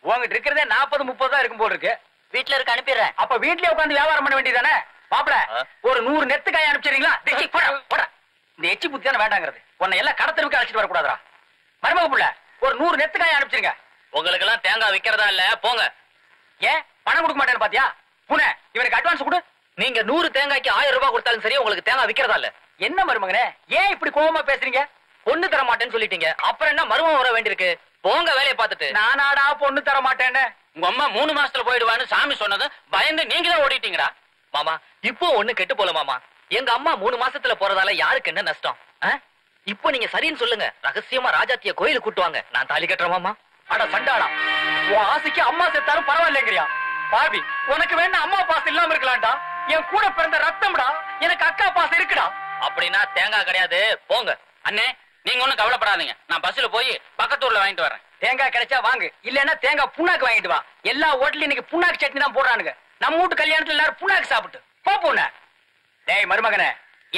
உங்ககிட்ட இருக்கிறதே 40-30 தான் இருக்கும் போல இருக்கு. வீட்டுல இருக்க அனுப்பிடுறேன். அப்ப வீட்லயே உட்காந்து வியாபாரம் பண்ண வேண்டியதானே? மாப்பிள ஒரு 100 நெத்து காய் அனுப்பிச்சிருங்களா? இந்த எச்சி புத்தி தானே வேண்டாங்கிறது. உன்னை எல்லாம் கடத்தலுக்கு அழைச்சிட்டு வரக்கூடாதுரா. மருமக புள்ள ஒரு 100 நெத்து காய் அனுப்பிச்சிருங்க. உங்களுக்கு எல்லாம் தேங்காய் விக்கிறதா இல்ல, போங்க. ஏன் பணம் கொடுக்க மாட்டேன்னு பாத்தியா? புனே இவனுக்கு அட்வான்ஸ் கொடு. நீங்க 100 தேங்காய்க்கு 1000 ரூபாய் கொடுத்தாலும் சரி, உங்களுக்கு தேங்காய் விக்கிறதா இல்ல. என்ன மருமகனே, ஏன் இப்படி கோவமா பேசுறீங்க? பொண்ணு தர மாட்டேன்னு சொல்லிட்டீங்க, அப்புறம் என்ன மருமகன் வர வேண்டியிருக்கு? போங்க வேலையை பார்த்துட்டு. நானாடா பொண்ணு தர மாட்டேன்னு? உங்க அம்மா 3 மாசத்துல போயிடுவான்னு சாமி சொன்னது பயந்து நீங்க தான் ஓடிட்டீங்கடா. மாமா இப்போ ஒண்ணு கெட்டு போல மாமா. எங்க அம்மா 3 மாசத்துல போறதால யாருக்கு என்ன நஷ்டம்? இப்போ நீங்க சரின்னு சொல்லுங்க. ரகசியமா ராஜாத்திய கோயிலுக்கு கூட்டுவாங்க, நான் தாலி கட்டுறேன் மாமா. அட சண்டாளா, உன் ஆசைக்கு அம்மா செத்தாலும் பரவாயில்லைங்கிறியா? பாவி, உனக்கு வேணா அம்மா பாசம் இல்லாம இருக்கலாம்டா. என் கூட பிறந்த ரத்தம்டா, எனக்கு அக்கா பாசம் இருக்குடா. அப்படின்னா தேங்காய் கிடையாது, போங்க. அண்ணே நீங்க ஒண்ணும் கவலைப்படாதீங்க, நான் பஸ்ல போய் பக்கத்தூர்ல வாங்கிட்டு வரேன். தேங்காய் கிடைச்சா வாங்கு, இல்லன்னா தேங்காய் புண்ணாக்கு வாங்கிட்டு வா. எல்லா ஹோட்டலும் இன்னைக்கு புண்ணாக்கு சட்னி தான் போடுறானுங்க. நம்ம வீட்டு கல்யாணத்துல எல்லாரும் புண்ணாக்கு சாப்பிட்டு போன. டேய் மருமகனே,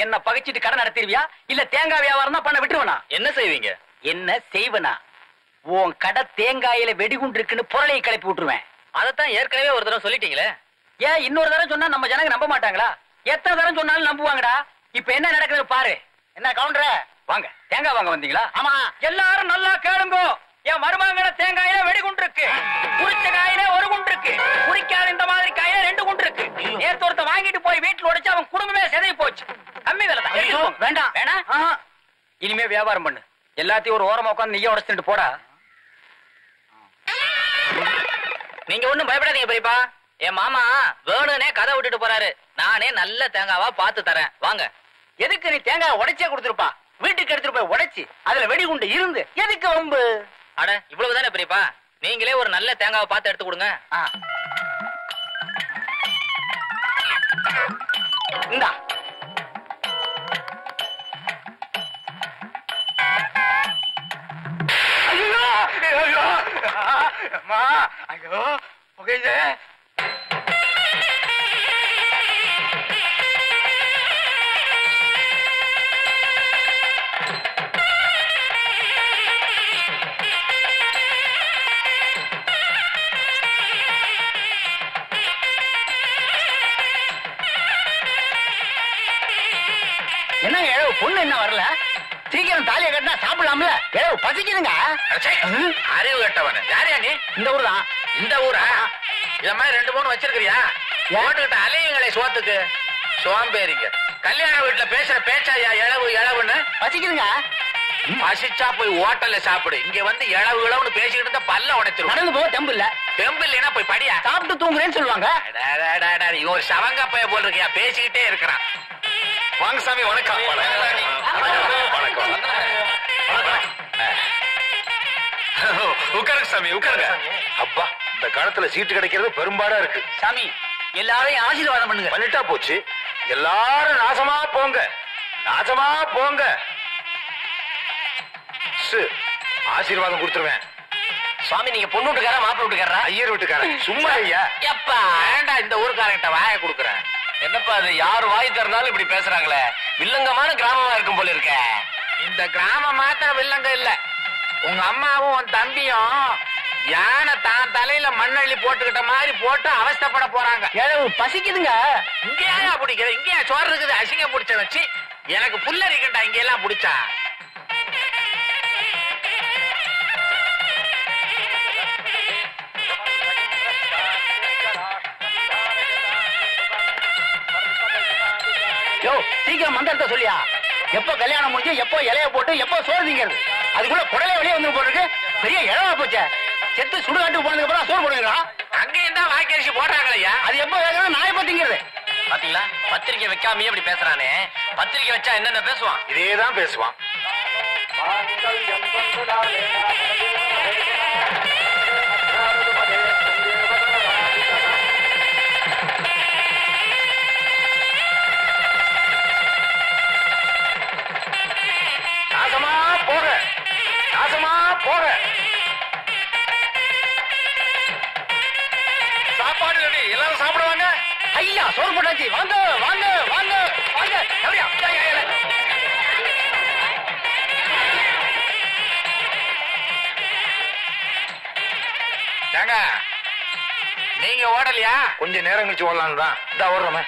என்ன பகைச்சிட்டு கடை நடத்திடுவியா இல்ல தேங்காய் வியாபாரம் தான் பண்ண விட்டுருவனா? என்ன செய்வீங்க? என்ன செய்வனா? உன் கடை தேங்காயில வெடிகுண்டு இருக்குன்னு புரளையை கிளப்பி விட்டுருவேன். அதத்தான் ஏற்கனவே ஒரு தடவை சொல்லிட்டீங்களே. ஏன் இன்னொரு தடவை சொன்னா நம்ம ஜனங்க நம்ப மாட்டாங்களா? எத்தனை தடவை சொன்னாலும் நம்புவாங்கடா. இப்ப என்ன நடக்குது பாரு. என்ன கவுண்டர வாங்க, தேங்காய் வாங்க வந்தீங்களா? ஆமா. எல்லாரும் நல்லா கேளுங்கோ. என் மருமகன தேங்காயில வெடிகுண்டு இருக்கு, குறிச்ச காயில ஒரு குண்டு இருக்கு, குறிக்காத இந்த மாதிரி காயில 2 குண்டு இருக்கு. நேத்து ஒருத்த வாங்கிட்டு போய் வீட்டுல உடைச்சு அவன் குடும்பமே செதறி போச்சு. கம்மி விலை தான். வேண்டாம் வேணாம், இனிமே வியாபாரம் பண்ணு. எல்லாத்தையும் ஒரு ஓரமா உட்காந்து நெய்ய உடைச்சிட்டு போடா. நீங்க ஒண்ணும் பயப்படாதீங்க பெரியப்பா. என் மாமா வேணுனே கதை விட்டுட்டு போறாரு. நானே நல்ல தேங்காவா பார்த்து தரேன், வாங்க. எதுக்கு நீ தேங்காய் உடைச்சே கொடுத்துருப்பா? வீட்டுக்கு எடுத்துட்டு போய் உடைச்சு அதுல வெடிகுண்டு இருந்து எதுக்கு வம்பு? அட இவ்வளவுதானே பெரியப்பா, நீங்களே ஒரு நல்ல தேங்காவை பார்த்து எடுத்து கொடுங்க. இந்தா. ஐயோ புகையுது. என்னங்க பொண்ணு என்ன வரல? சீக்கிரம் தாலியை கட்டினா சாப்பிடலாம்ல? பசிக்குதுங்க. அறிவு கட்டவன யாரையா நீ? இந்த ஊர் தான். இந்த ஊரா? இத மாதிரி 2-3 வச்சிருக்கிறியா? போட்டுக்கிட்ட அலையுங்களே சோத்துக்கு. சோம்பேறிங்க. கல்யாண வீட்டுல பேசுற பேச்சாயா இளவு இளவுன்னு? பசிக்குதுங்க. பசிச்சா போய் ஹோட்டல்ல சாப்பிடு. இங்க வந்து இளவு இளவுன்னு பேசிக்கிட்டு இருந்தா பல்ல உடைச்சிரும். நடந்து போக தெம்பு இல்ல. தெம்பு இல்லைன்னா போய் படியா. சாப்பிட்டு தூங்குறேன்னு சொல்லுவாங்க. இவன் ஒரு சவங்க பைய போல் இருக்கியா, பேசிக்கிட்டே இருக்கிறான். வாங்க சாமி, வணக்கம். உட்காருங்க சாமி, உட்காருங்க. அப்பா, இந்த காலத்துல சீட்டு கிடைக்கிறது பெரும்பாடா இருக்கு. சாமி, எல்லாரையும் ஆசீர்வாதம் பண்ணுங்க. பண்ணிட்டா போச்சு. எல்லாரும் நாசமா போங்க, நாசமா போங்க. ஆசீர்வாதம் கொடுத்துருவேன். சுவாமி, நீங்க பொண்ணு வீட்டுக்காரா மாப்பிள்ளை வீட்டுக்காரா? ஐயர் வீட்டுக்காரன். சும்மா ஐயா. எப்பா வேண்டாம், இந்த ஊருக்காரங்கிட்ட வாய கொடுக்குறேன். என்னப்பா அது, யாரு வாய் திறந்தாலும் இப்படி பேசுறாங்களே? வில்லங்கமான கிராமமா இருக்கும் போல இருக்க. இந்த கிராமம் மாத்திரம் வில்லங்க இல்ல. உங்க அம்மாவும் உன் தம்பியும் யானை தான் தலையில மண்ணள்ளி போட்டுக்கிட்ட மாதிரி போட்டு அவஸ்தைப்பட போறாங்க. பசிக்குதுங்க. இங்கேயா பிடிக்கிற? இங்கேயா சோறு இருக்குது? அசிங்க பிடிச்ச வச்சு எனக்கு புல்லரிக்கண்டா இங்க எல்லாம் பிடிச்சா. சீக்கிரம் மந்திரத்தை சொல்லியா. எப்போ கல்யாணம் முடிஞ்சு, எப்போ இலைய போட்டு, எப்போ சோறு திங்கிறது? அதுக்குள்ள குடலே வெளியே வந்து போட்டுருக்கு. பெரிய இழவா போச்ச. செத்து சுடுகாட்டுக்கு போனதுக்கு அப்புறம் சோறு போடுவீங்களா? அங்கேயும் தான் வாய்க்கரிசி போடுறாங்களையா. அது எப்போ வேகிறது? நான் எப்போ திங்கிறது? பாத்தீங்களா, பத்திரிக்கை வைக்காமயே இப்படி பேசுறானே. பத்திரிக்கை வச்சா என்னென்ன பேசுவான்? இதேதான் பேசுவான். நாசமா போக, நாசமா போக. சாப்பாடு ரெடி, எல்லாரும் சாப்பிடுவாங்க. ஐயா, சோறு போட்டாச்சு. வாங்க வாங்க வாங்க வாங்க. எப்படியா? ஏங்க, நீங்க ஓடலையா? கொஞ்ச நேரம் கழிச்சு ஓடலாம் தான். இந்த ஓடுறோமே.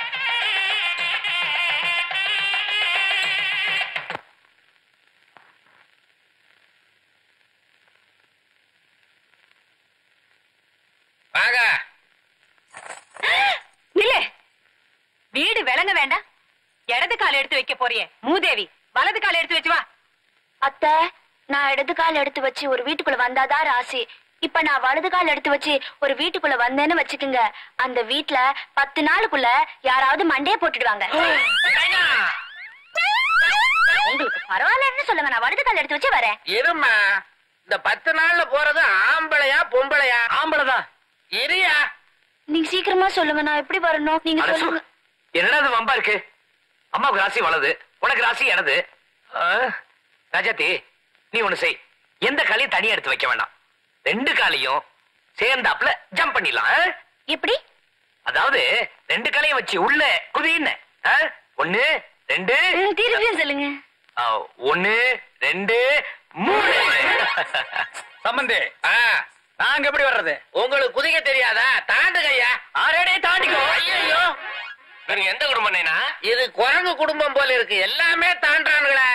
வாங்க. நில்லு. வீடு விளங்க வேண்டாம். இடது கால் எடுத்து வைக்க போறியே மூதேவி, வலது கால் எடுத்து வச்சு வா. அத்தை, நான் இடது கால் எடுத்து வச்சு ஒரு வீட்டுக்குள்ள வந்தாதான் ராசி. இப்ப நான் வலது கால் எடுத்து வச்சு ஒரு வீட்டுக்குள்ள வந்தேன்னு வச்சுக்குங்க, அந்த வீட்டுல 10 நாளுக்குள்ள யாராவது மண்டையை போட்டுடுவாங்க. உங்களுக்கு பரவாயில்லன்னு சொல்லுங்க, நான் வலது கால் எடுத்து வச்சு வரேன். இருமா, இந்த 10 நாள்ல போறது ஆம்பளையா பொம்பளையா? ஆம்பளைதான். இரியா. நீங்க சீக்கிரமா சொல்லுங்க, நான் எப்படி வரணும்? நீங்க சொல்லுங்க. என்னடா இது வம்பா இருக்கு? அம்மாவுக்கு ராசி வலது, உனக்கு ராசி இடது. ராஜாத்தி, நீ ஒண்ணு செய். எந்த காலையும் தனியா எடுத்து வைக்க வேண்டாம். 2 காலையும் சேர்ந்தாப்புல ஜம்ப் பண்ணிடலாம். எப்படி? அதாவது 2 காலையும் வச்சு உள்ள குதின்னு. 1 2 திருப்பியும் சொல்லுங்க. 1 2 3. சம்பந்தி, நாங்க எப்படி வர்றது? உங்களுக்கு குதிக்க தெரியாதா? தாண்டுகையா. ஆரேடே தாண்டிக்கோ. ஐயோ, நீங்க எந்த குடும்பம்? இது குரங்கு குடும்பம் போல இருக்கு. எல்லாமே தாண்டானுங்களே.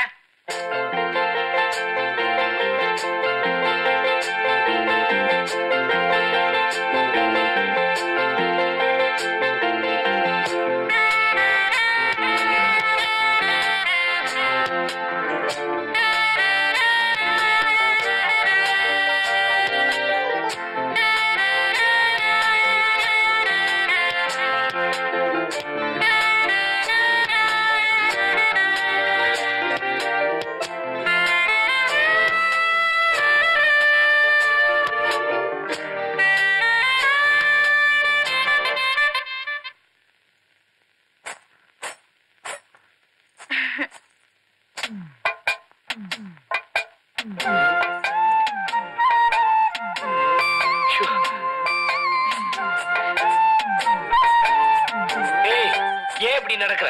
ஏன் இப்படி நடக்கிற?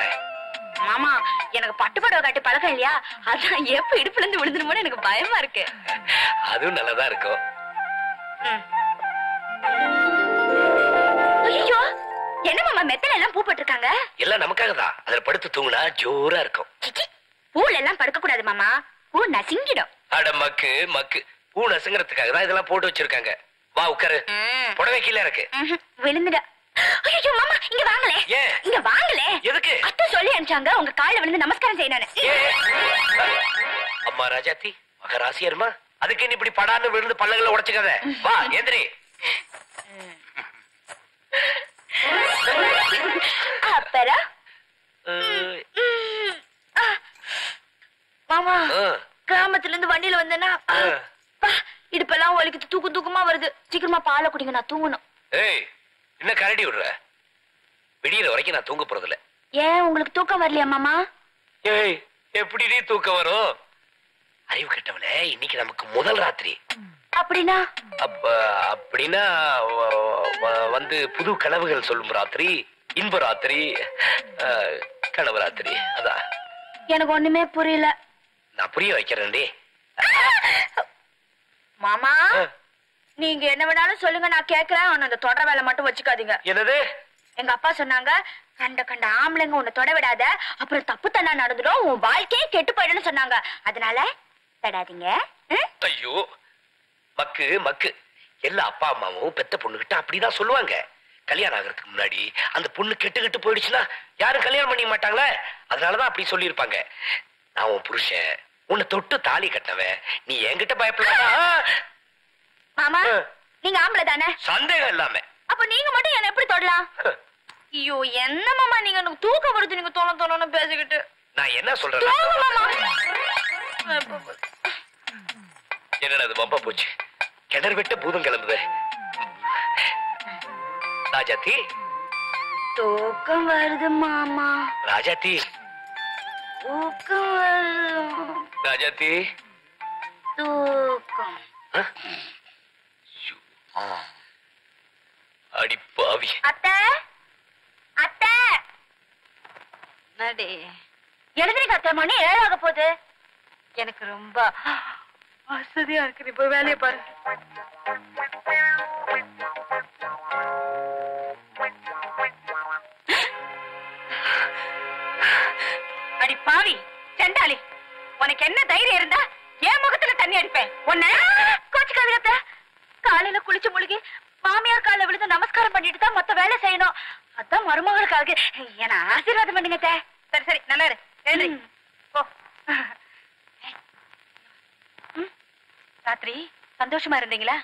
மாமா, எனக்கு பட்டு புடவை கட்டி பழக்கம் இல்லையா, அதான் எப்ப இடுப்புல இருந்து விழுந்துருமோன்னு எனக்கு பயமா இருக்கு. அதுவும் நல்லதா இருக்கும். ஐயோ, என்ன மாமா மெத்தல எல்லாம் பூ போட்டிருக்காங்க? எல்லாம் நமக்காக தான். அதுல படுத்து தூங்குனா ஜோரா இருக்கும். பூல எல்லாம் படுக்க கூடாது மாமா, பூ நசுங்கிடும். அட மக்கு மக்கு, பூ நசுங்கிறதுக்காக தான் இதெல்லாம் போட்டு வச்சிருக்காங்க. வா உட்காரு. புடவை கீழே இருக்கு. விழுந்துட. ஐயோ மாமா, இங்க வாங்களே. இங்க வாங்களே. எதுக்கு? அத்தை சொல்லி அனுப்பிச்சாங்க உங்க கால்ல விழுந்து நமஸ்காரம் செய்யணும். அம்மா ராஜாத்தி மகராசியர்மா, அதுக்கு நீ இப்படி படான்னு விழுந்து பல்லகளை உடைச்சுக்காத. வா எந்திரி. அப்பறா மாமா, கிராமத்துல இருந்து வண்டியில வந்தேன்னா இடுப்பெல்லாம் ஒலிக்கிட்டு தூக்கு தூக்கமா வருது. சீக்கிரமா பாலை குடிங்க, நான் தூங்கணும். ஏய், என்ன கரடி விடுற? விடியற வரைக்கும் நான் தூங்க போறது இல்ல. ஏன் உங்களுக்கு தூக்கம் வரலையா மாமா? ஏய், எப்படி நீ தூக்கம் வரும்? அறிவு கெட்டவளே, இன்னைக்கு நமக்கு முதல் ராத்திரி. அப்படின்னா? அப்படின்னா வந்து புது கனவுகள் சொல்லும் ராத்திரி, இன்ப ராத்திரி, கனவு ராத்திரி. அதான் எனக்கு ஒண்ணுமே புரியல. நான் புரிய வைக்கிறேன்டி. மாமா, நீங்க என்ன வேணாலும் சொல்லுங்க, நான் கேக்குறேன். ஆனா அந்த தொடர வேலை மட்டும் வச்சுக்காதீங்க. என்னது? எங்க அப்பா சொன்னாங்க, கண்ட கண்ட ஆம்பளைங்க உன்னை தொட விடாத, அப்புறம் தப்பு தண்ணா நடந்துடும், உன் வாழ்க்கையே கெட்டு போயிடும்னு சொன்னாங்க. அதனால தொடாதீங்க. ஐயோ மக்கு மக்கு, எல்லா அப்பா அம்மாவும் பெத்த பொண்ணுகிட்ட அப்படிதான் சொல்லுவாங்க. கல்யாணம் ஆகிறதுக்கு முன்னாடி அந்த பொண்ணு கெட்டு போயிடுச்சுன்னா யாரும் கல்யாணம் பண்ணிக்க மாட்டாங்களே, அதனாலதான் அப்படி சொல்லியிருப்பாங்க. நான் உன் புருஷன், உன்னை தொட்டு தாலி கட்டவன், நீ என்கிட்ட பயப்படாதா? மாமா, நீங்க ஆம்பளை தானே? சந்தேகம் இல்லாம. அப்ப நீங்க மட்டும் என்ன எப்படி தொடலாம்? ஐயோ என்ன மாமா, நீங்க எனக்கு தூக்கம் வருது, நீங்க தோணும் பேசிக்கிட்டு. நான் என்ன சொல்றேன்? என்னடா அது வம்பா போச்சு, கிணறு விட்டு பூதம் கிளம்புது. ராஜாத்தி, தூக்கம் வருது மாமா. ராஜாத்தி, தூக்கம் வருது. ராஜாத்தி, தூக்கம். அடிப்பாவி. அத்தை, அத்தை, நடி எழுந்திரிக்க அத்தை, மணி 7 ஆக போகுது. எனக்கு ரொம்ப வசதியா இருக்கு, நீ போய் வேலையை பாரு. அடி பாவி செண்டாளி, உனக்கு என்ன தைரியம் இருந்தா என் முகத்துல தண்ணி அடிப்பேன். உன்ன கோச்சுக்காதீங்க. காலையில குளிச்சு முழுகி மாமியார் கால விழுந்து நமஸ்காரம் பண்ணிட்டு தான் மொத்த வேலை செய்யணும். அதான் மருமகளுக்காக என்ன ஆசீர்வாதம் பண்ணுங்க. சரி சரி, நல்லா இரு. ராத்திரி சந்தோஷமா இருந்தீங்களா?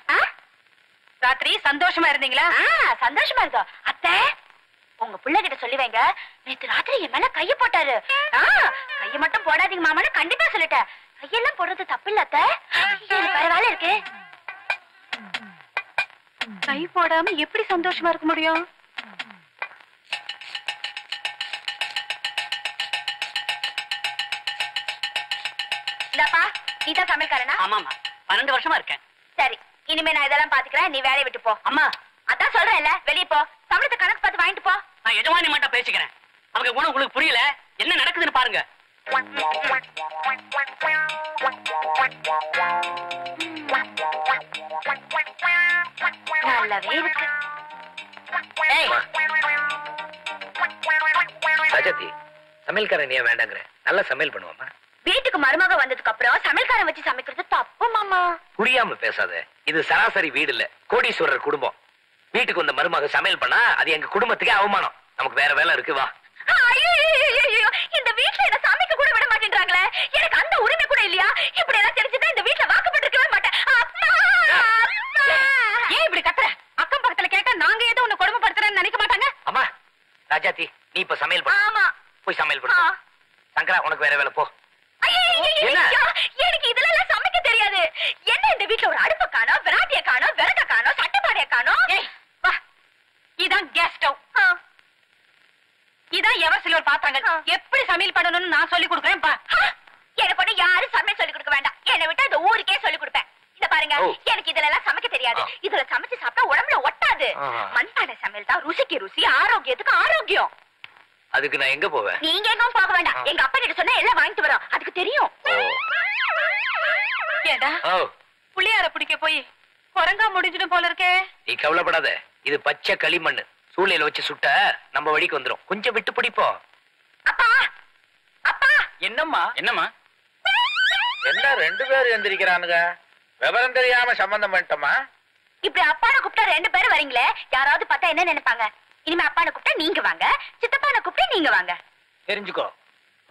ராத்திரி சந்தோஷமா இருந்தீங்களா? சந்தோஷமா இருக்கோம் அத்தை. உங்க பிள்ளைகிட்ட சொல்லி வைங்க, நேத்து ராத்திரி என் மேல கைய போட்டாரு. கைய மட்டும் போடாதீங்க மாமான்னு கண்டிப்பா சொல்லிட்டேன். கையெல்லாம் போடுறது தப்பு இல்ல அத்தை, வேற வேலை இருக்கு. கை போடாம எப்படி சந்தோஷமா இருக்க முடியும்? இந்தாப்பா, நீதான் சமையல்காரனா? ஆமாமா, 12 வருஷமா இருக்கேன். சரி, இனிமே நான் இதெல்லாம் பாத்துக்கிறேன், நீ வேலையை விட்டு போ. அம்மா, அதான் சொல்றேன்ல, வெளியே போ. சம்பளத்தை கணக்கு பார்த்து வாங்கிட்டு போ. நான் எஜமானி மட்டும் பேசிக்கிறேன். அவங்க குணம் உங்களுக்கு புரியல, என்ன நடக்குதுன்னு பாருங்க. நல்லாவே இருக்கு. ராஜாத்தி, சமையல்காரன் ஏன் வேண்டாங்கிற? நல்ல சமையல் பண்ணுவாமா? வீட்டுக்கு மருமக வந்ததுக்கு அப்புறம் சமையல்காரன் வச்சு சமைக்கிறது தப்பு மாமா. புரியாம பேசாத. இது சராசரி வீடு இல்ல, கோடீஸ்வரர் குடும்பம். வீட்டுக்கு வந்த மருமக சமையல் பண்ணா அது எங்க குடும்பத்துக்கே அவமானம். நமக்கு வேற வேலை இருக்கு, வா. இந்த வீட்டுல என்ன சமைக்க கூட விட மாட்டேன்றாங்களே, எனக்கு அந்த உரிமை கூட இல்லையா? இப்படி எல்லாம் தெரிஞ்சுட்டா இந்த வீட்டுல வாக்கப்பட்டிருக்கவே மாட்டேன். ஏன் இப்படி கத்துற? அக்கம் பக்கத்துல கேட்டா நாங்க ஏதோ உன்னை கொடுமைப்படுத்துறேன்னு நினைக்க மாட்டாங்க? அம்மா ராஜாத்தி, நீ இப்ப சமையல் பண்ணு. ஆமா, போய் சமையல் பண்ணு. சங்கரா, உனக்கு வேற வேலை, போ. எனக்கு இதெல்லாம் சமைக்க தெரியாது. என்ன இந்த வீட்டுல ஒரு அடுப்பு காணோம், விராட்டிய காணோம், விறக காணோம், சட்டப்பாடைய காணோம். இதான் கேஸ் ஸ்டவ், இதான் எவர் சில்வர் பாத்திரங்கள். எப்படி சமையல் பண்ணணும்னு நான் சொல்லி கொடுக்குறேன். எனக்கு யாரும் சமையல் சொல்லி கிடையாது. இதுல சமைச்சு சாப்பிட்டா உடம்புல ஒட்டாது. மண்பானை சமையல் தான் ருசிக்கு ருசி, ஆரோக்கியத்துக்கு ஆரோக்கியம். அதுக்கு நான் எங்க போவேன்? நீங்க எங்கும் போக வேண்டாம். எங்க அப்பா கிட்ட சொன்னா எல்லாம் வாங்கிட்டு வரோம். அதுக்கு தெரியும். ஏடா புளியார பிடிக்க போய் குரங்கா முடிஞ்சிடும் போல இருக்கே. நீ கவலைப்படாத, இது பச்சை களிமண்ணு. சூளையில வச்சு சுட்ட நம்ம வழிக்கு வந்துரும். கொஞ்சம் விட்டு பிடிப்போம். அப்பா அப்பா. என்னம்மா? என்னம்மா? என்ன 2 பேரும் எந்திரிக்கிறானுங்க? விவரம் தெரியாம சம்பந்தம் பண்ணிட்டோமா? இப்படி அப்பான கூப்பிட்டா 2 பேரும் வரீங்களே, யாராவது பார்த்தா என்ன நினைப்பாங்க? இனிமே அப்பான கூப்பிட்டா நீங்க வாங்க, சித்தப்பான கூப்பிட்டா நீங்க வாங்க. தெரிஞ்சுக்கோ.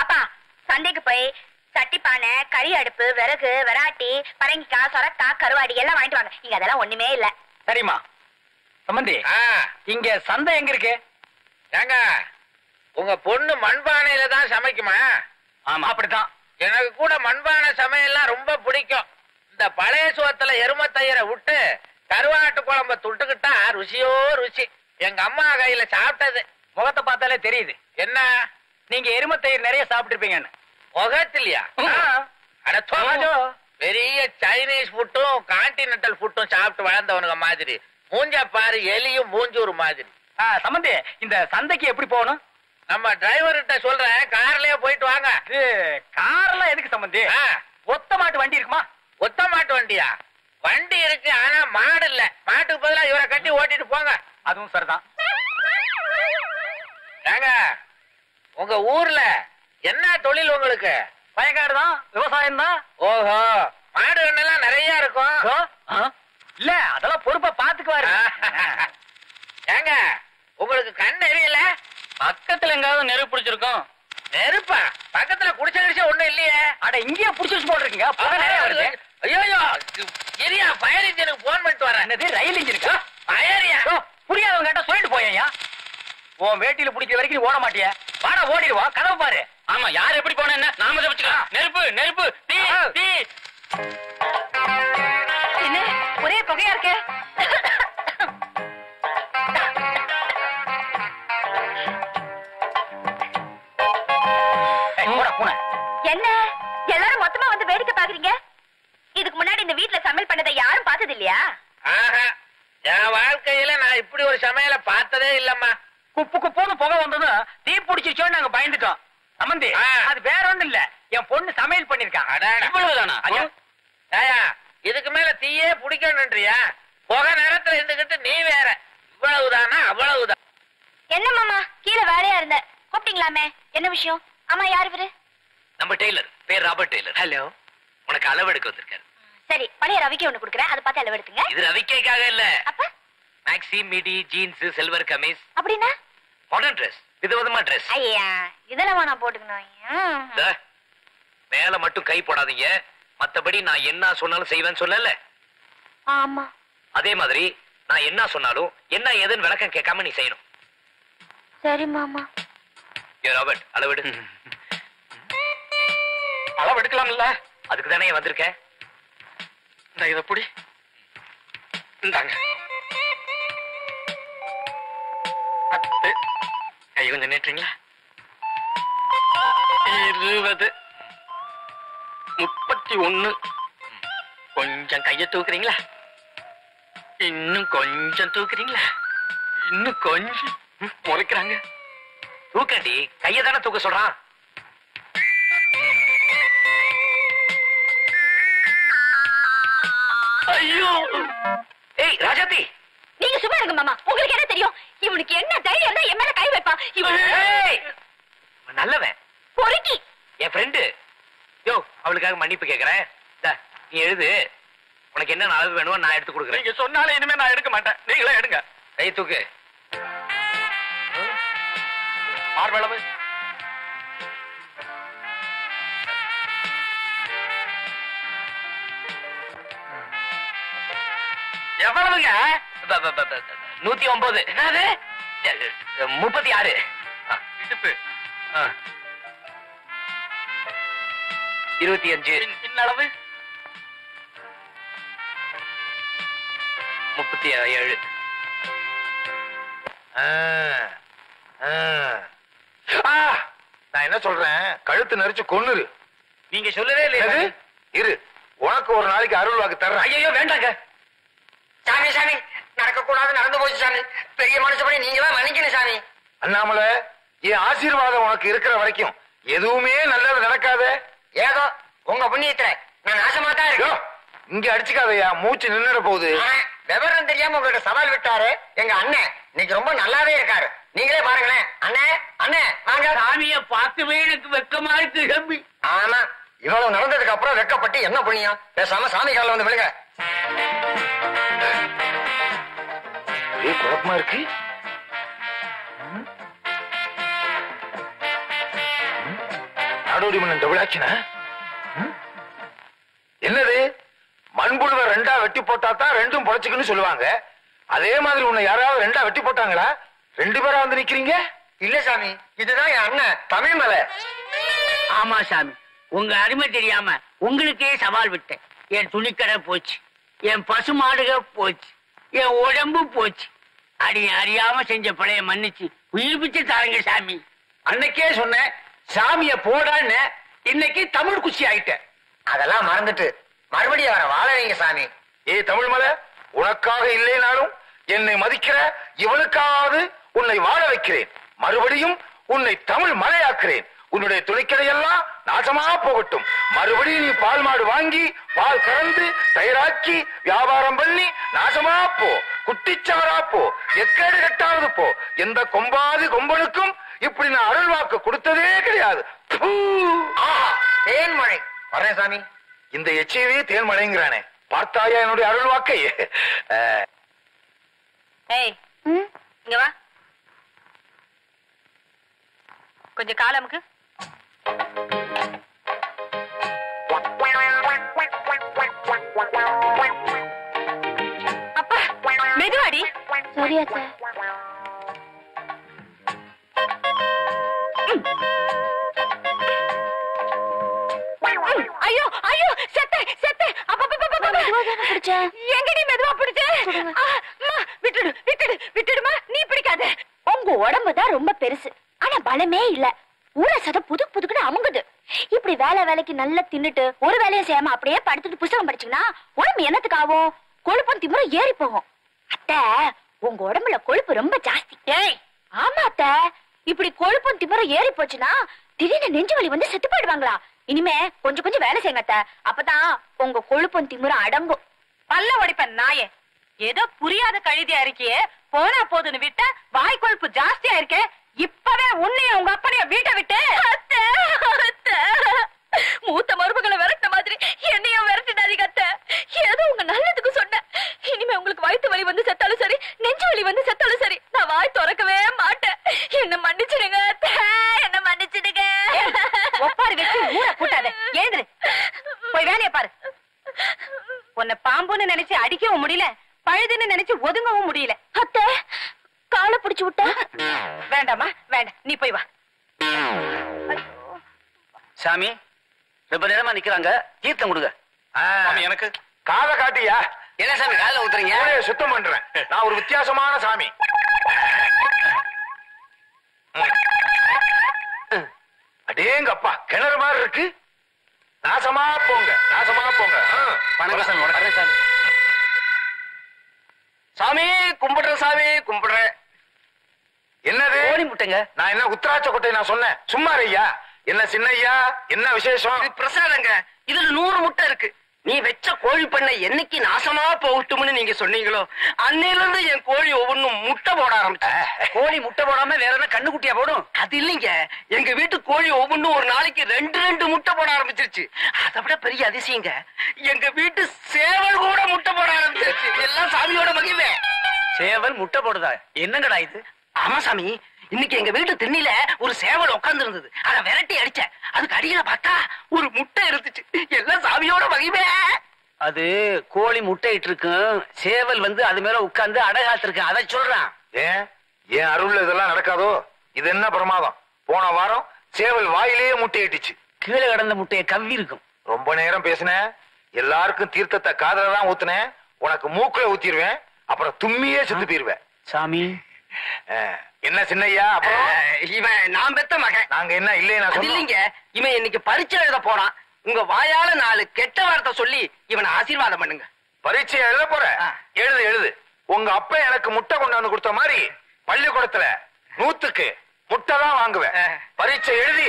அப்பா சந்தைக்கு போய் சட்டி பானை, கறி அடுப்பு, விறகு, விராட்டி, பரங்கிக்காய், சொரக்காய், கருவாடி எல்லாம் வாங்கிட்டு வாங்க. இங்க அதெல்லாம் ஒண்ணுமே இல்ல. சரிம்மா. சம்பந்தி, இங்க சந்தை எங்க இருக்கு? ஏங்க உங்க பொண்ணு மண்பானையில தான் சமைக்குமா? ஆமா, அப்படித்தான். எனக்கு கூட மண்பானை சமையல்லாம் ரொம்ப பிடிக்கும். இந்த பழைய சோத்துல எருமை தயிரை விட்டு கருவாட்டு குழம்ப துட்டுக்கிட்டா ருசியோ ருசி. எங்க அம்மா கையில சாப்பிட்டது. முகத்தை பார்த்தாலே தெரியுது. என்ன நீங்க எருமை தயிர் நிறைய சாப்பிட்டுருப்பீங்கன்னு. முகத்திலையா? பெரிய சைனீஸ் ஃபுட்டும் கான்டினென்டல் ஃபுட்டும் சாப்பிட்டு வளர்ந்தவனுங்க மாதிரி. மூஞ்ச பாரு, எலியும் மூஞ்சூர் மாதிரி. சம்பந்தி, இந்த சந்தைக்கு எப்படி போகணும்? நம்ம டிரைவர்கிட்ட சொல்றேன், கார்லயே போயிட்டு வாங்க. கார்ல எதுக்கு சம்பந்தி? ஒத்த மாட்டு வண்டி இருக்குமா? ஒத்த மாட்டு வண்டியா? வண்டி இருக்கு, ஆனா மாடு இல்ல. மாட்டுக்கு பதிலா இவரை கட்டி ஓட்டிட்டு போங்க. அதுவும் சரிதான். ஏங்க உங்க ஊர்ல என்ன தொழில் உங்களுக்கு? வயக்காடு தான், விவசாயம் தான். ஓஹோ, மாடு கண்ணெல்லாம் நிறைய இருக்கும். இல்ல, அதெல்லாம் பொறுப்பா பாத்துக்குவாரு. ஏங்க உங்களுக்கு கண் எரியல? பக்கத்துல எங்காவது நெருப்பு பிடிச்சிருக்கோம். நெருப்பா? பக்கத்துல குடிச்ச கிடிச்ச ஒண்ணும் இல்லையே. அட, இங்கேயே புடிச்சு போட்டுருக்கீங்க. ஐயோ, சரியா ஃபயர் இன்ஜினுக்கு போன் பண்ணிட்டு வரேன். என்னது, ரயில் இன்ஜினுக்கா? ஃபயரியா? புரியாதவங்க கிட்ட சொல்லிட்டு போயா. உன் வேட்டியில பிடிக்கிற வரைக்கும் நீ ஓட மாட்டிய. வாடா, ஓடிடுவா. கதவு பாரு. ஆமா, யார் எப்படி போன என்ன, நாம தப்பிச்சுக்கலாம். நெருப்பு நெருப்பு, தீ தீ. என்ன ஒரே புகையா இருக்கு? என்ன எல்லாரும் மொத்தமா வந்து வேடிக்கை பாக்குறீங்க? இதுக்கு முன்னாடி இந்த வீட்டுல சமையல் பண்ணதை யாரும் பார்த்தது இல்லையா? என் வாழ்க்கையில நான் இப்படி ஒரு சமையலை பார்த்ததே இல்லம்மா. குப்பு குப்புன்னு புகை வந்ததும் தீ பிடிச்சிருச்சோன்னு நாங்க பயந்துட்டோம். சம்பந்தி, அது வேற ஒண்ணும் இல்ல, என் பொண்ணு சமையல் பண்ணிருக்காங்க. இவ்வளவுதானா? இதுக்கு மேல தீயே பிடிக்கணுன்றியா? புகை நேரத்துல இருந்துகிட்டு நீ வேற. இவ்வளவுதானா? அவ்வளவுதான். என்ன மாமா கீழே வேலையா இருந்த, கூப்பிட்டீங்களாமே? என்ன விஷயம்? ஆமா, யார் இவரு? நம்ம டெய்லர், பேர் ராபர்ட் டெய்லர். ஹலோ, உனக்கு அளவு எடுக்க வந்திருக்காரு. சரி, பழைய ரவிக்கு ஒண்ணு கொடுக்குறேன், அதை பார்த்து அளவு எடுத்துங்க. இது ரவிக்கைக்காக இல்ல. அப்ப maxi, midi, jeans, silver kameez. அப்படின்னா மாடர்ன் ட்ரெஸ், விதவிதமா ட்ரெஸ். ஐயா, இதெல்லாம் நான் போட்டுக்கணும். மேல மட்டும் கை போடாதீங்க. மத்தபடி நான் என்ன சொன்னாலும் செய்வேன்னு சொல்லல. ஆமா, அதே மாதிரி நான் என்ன சொன்னாலும் என்ன ஏதுன்னு விளக்கம் கேட்காம நீ செய்யணும். சரி மாமா. ராபர்ட், அளவெடு. அளவு எடுக்கலாம்ல? அதுக்கு தானே வந்திருக்கேன். இந்த இத புடி. இந்தாங்க. 10. கை கொஞ்சம் நீட்டுறீங்களா? 20. 31. கொஞ்சம் கைய தூக்குறீங்களா? இன்னும் கொஞ்சம் தூக்குறீங்களா? இன்னும் கொஞ்சம். முறைக்கிறாங்க. தூக்கண்டி, கைய தானே தூக்க சொல்றான். ஐயோ, ஏய் ராஜாத்தி, நீங்க சும்மா இருங்க மாமா. உங்களுக்கு என்ன தெரியும்? இவனுக்கு என்ன தைரியம் தான் என் மேல கை வைப்பான்? நல்லவன், பொறுக்கி, என் ஃப்ரெண்டு. யோ, அவளுக்காக மன்னிப்பு கேக்குறேன். நீ எழுது. உனக்கு என்ன அளவு வேணுமோ நான் எடுத்து கொடுக்குறேன். நீங்க சொன்னாலே இனிமே நான் எடுக்க மாட்டேன். நீங்களே எடுங்க. கை தூக்கு. மார்பளவு எவ்வளவுங்க? 109. என்னது? 36. இடுப்பு 25. பின்னளவு 37. நான் என்ன சொல்றேன், கழுத்து நெரிச்சு கொன்னுரு. நீங்க சொல்லவே இல்லையா? இரு, உனக்கு ஒரு நாளைக்கு அருள் வாக்கு தர்றேன். ஐயோ, வேண்டாங்க. சாமி சாமி நடக்க கூடாது நடந்து போச்சு சாமி. பெரிய மனுஷப்படி நீங்க தான் மன்னிக்கணும் சாமி. அண்ணாமலை, என் ஆசீர்வாதம் உனக்கு இருக்கிற வரைக்கும் எதுவுமே நல்லது நடக்காத. ஏதோ உங்க புண்ணியத்துல நான் நாசமா தான் இருக்கேன். இங்க அடிச்சுக்காதையா, மூச்சு நின்னுட போகுது. விவரம் தெரியாம உங்கள்ட்ட சவால் விட்டாரு எங்க அண்ணன். இன்னைக்கு ரொம்ப நல்லாவே இருக்காரு. நீங்களே பாருங்களேன். அண்ணே அண்ணே வாங்க. சாமிய பார்க்கவே எனக்கு வெக்கமா இருக்கு தம்பி. ஆமா, இவ்வளவு நடந்ததுக்கு அப்புறம் வெக்கப்பட்டு என்ன புண்ணியம்? பேசாம சாமி காலில் வந்து விழுங்க. குழப்பமா இருக்கு. நாடோடி மன்னன் டபுளாக்கின என்னது? மண்புழுவை ரெண்டா வெட்டி போட்டா தான் ரெண்டும் பொழைச்சுக்குன்னு சொல்லுவாங்க. அதே மாதிரி உன்னை யாராவது ரெண்டா வெட்டி போட்டாங்களா? 2 பேரா வந்து நிக்கிறீங்க? இல்ல சாமி, இதுதான் என் அண்ணன் தமிழ் மலை. ஆமா சாமி, உங்க அருமை தெரியாம உங்களுக்கே சவால் விட்டேன். என் துணிக்கடை போச்சு, என் பசு மாடுக போச்சு, என் உடம்பு போச்சு. அறியாம செஞ்ச பழைய மன்னிச்சு உயிர் பிச்சை தாருங்க சாமி. அன்னைக்கே சொன்னேன் சாமிய போடான்னு. இன்னைக்கு தமிழ் குச்சி ஆயிட்டேன். அதெல்லாம் மறந்துட்டு மறுபடியும் அவரை வாழ வைங்க சாமி. தமிழ் மலை, உனக்காக இல்லைனாலும் என்னை மதிக்கிற இவனுக்காவது உன்னை வாழ வைக்கிறேன். மறுபடியும் உன்னை தமிழ் மலையாக்குறேன். உன்னுடைய துணிக்கடையெல்லாம் நாசமா போகட்டும். மறுபடியும் நீ பால் மாடு வாங்கி பால் கறந்து தயாராக்கி வியாபாரம் பண்ணி நாசமா போ. குட்டிச்சாரா போ. எக்கேடு கட்டாவது போ. எந்த கொம்பாது கொம்பனுக்கும் இப்படி நான் அருள் வாக்கு கொடுத்ததே கிடையாது. தேன்மழை வரேன் சாமி. இந்த எச்சவே தேன்மழைங்கிறானே, பார்த்தாயா என்னுடைய அருள் வாக்கை? இங்க வா. கொஞ்சம் காலமுக்கு. அப்பா மெதுவாடி. சரி அத்தை. ஐயோ ஐயோ செத்த செத்த. எங்கடி மெதுவா பிடிச்ச? விட்டுடு விட்டுடு விட்டுடுமா. நீ பிடிக்காத. உங்க உடம்புதான் ரொம்ப பெருசு, ஆனா பலமே இல்ல. ஊரை சத புதுக்குன்னு அமுங்குது. இப்படி வேலைக்கு நல்லா தின்னுட்டு ஒரு வேலையை செய்யாம அப்படியே படுத்துட்டு புத்தகம் படிச்சீங்கன்னா உடம்பு என்னத்துக்கு ஆகும்? கொழுப்பும் திமுறை ஏறி போகும். அத்தை, உங்க உடம்புல கொழுப்பு ரொம்ப ஜாஸ்தி. ஏய் ஆமா அத்தை, இப்படி கொழுப்பும் திமுறை ஏறி போச்சுன்னா திடீர்னு நெஞ்சு வலி வந்து செத்து போயிடுவாங்களா? இனிமே கொஞ்சம் வேலை செய்யுங்க அத்தை. அப்பதான் உங்க கொழுப்பும் திமுறை அடங்கும். பல்ல உடைப்பேன் நாயே. ஏதோ புரியாத கழுதியா இருக்கியே, போனா போதுன்னு விட்ட வாய் கொழுப்பு ஜாஸ்தியா இருக்கே. இப்பவே உன்னையும் உங்க அப்பனையும் வீட்டை விட்டு. மூத்த மருமகளை விரட்ட மாதிரி என்னையும் விரட்டிடாதீங்க அத்தை. ஏதோ உங்க நல்லதுக்கு சொன்னேன். இனிமே உங்களுக்கு வயிற்று வலி வந்து செத்தாலும் சரி, நெஞ்சு வலி வந்து செத்தாலும் சரி, நான் வாய் திறக்கவே மாட்டேன். என்ன மன்னிச்சிடுங்க அத்தை, என்ன மன்னிச்சிடுங்க. ஒப்பாரி வச்சு ஊரை கூட்டாத. எழுந்துரு, போய் வேலையை பாரு. உன்னை பாம்புன்னு நினைச்சு அடிக்கவும் முடியல, பழுதுன்னு நினைச்சு ஒதுங்கவும் முடியல. அத்தை, காலை பிடிச்சு விட்டா. வேண்டாமா வேண்டாம், நீ போய் வா. சாமி ரொம்ப நேரமா நிக்கிறாங்க, தீர்த்தம் கொடுங்க. எனக்கு காதை காட்டியா? என்ன சாமி காலைல ஊத்துறீங்க? சுத்தம் பண்றேன். நான் ஒரு வித்தியாசமான சாமி. அடேங்கப்பா, கிணறு மாதிரி இருக்கு. நாசமா போங்க, நாசமா போங்க. வணக்கம் சாமி. வணக்கம் சாமி. சாமி கும்பிடுறேன், சாமி கும்பிடுறேன். என்னது? கோழி முட்டைங்க. நான் என்ன உத்தராட்ச கொட்டை நான் சொன்னேன்? சும்மா ஐயா. என்ன சின்னையா, என்ன விசேஷம்? பிரசாதங்க, இதுல 100 முட்டை இருக்கு. நீ வச்ச கோழி பண்ணை என்னைக்கு நாசமா போகட்டும்னு நீங்க சொன்னீங்களோ அன்னையில இருந்து என் கோழி ஒவ்வொன்னும் முட்டை போட ஆரம்பிச்ச. கோழி முட்டை போடாம வேற என்ன கண்ணுக்குட்டியா போடும்? அது இல்லைங்க, எங்க வீட்டு கோழி ஒவ்வொன்னும் ஒரு நாளைக்கு 2 முட்டை போட ஆரம்பிச்சிருச்சு. அதை விட பெரிய அதிசயங்க, எங்க வீட்டு சேவல் கூட முட்டை போட ஆரம்பிச்சிருச்சு. எல்லாம் சாமியோட மகிமை. சேவல் முட்டை போடுதா? என்னங்கடா இது? ஆமா சாமி, இன்னைக்கு எங்க வீட்டு திண்ணில ஒரு சேவல் உட்கார்ந்து இருந்தது. அதை விரட்டி அடிச்ச. அதுக்கு அடியில பார்த்தா ஒரு முட்டை இருந்துச்சு. எல்லாம் சாமியோட மகிமை. அது கோழி முட்டை இட்டு இருக்கும், சேவல் வந்து அது மேல உட்கார்ந்து அடகாத்திருக்கு. அதை சொல்றான். ஏன் அருள்ல இதெல்லாம் நடக்காதோ? இது என்ன பிரமாதம்? போன வாரம் சேவல் வாயிலேயே முட்டை இட்டுச்சு. கீழே கடந்த முட்டையை கவ்வி இருக்கும். ரொம்ப நேரம் பேசினேன். எல்லாருக்கும் தீர்த்தத்தை காதல தான் ஊத்துனேன். உனக்கு மூக்குல ஊத்திடுவேன், அப்புறம் தும்மியே செத்து போயிருவேன். சாமி என்ன சின்னையா? அப்புறம் இவன் நான் பெத்த மகன். நாங்க என்ன இல்லையா? இல்லைங்க, இவன் இன்னைக்கு பரீட்சை எழுத போறான். உங்க வாயால 4 கெட்ட வார்த்தை சொல்லி இவனை ஆசீர்வாதம் பண்ணுங்க. பரீட்சை எழுத போற? எழுது எழுது. உங்க அப்பா எனக்கு முட்டை கொண்டாந்து கொடுத்த மாதிரி பள்ளிக்கூடத்துல 100க்கு முட்டை தான் வாங்குவேன். பரீட்சை எழுதி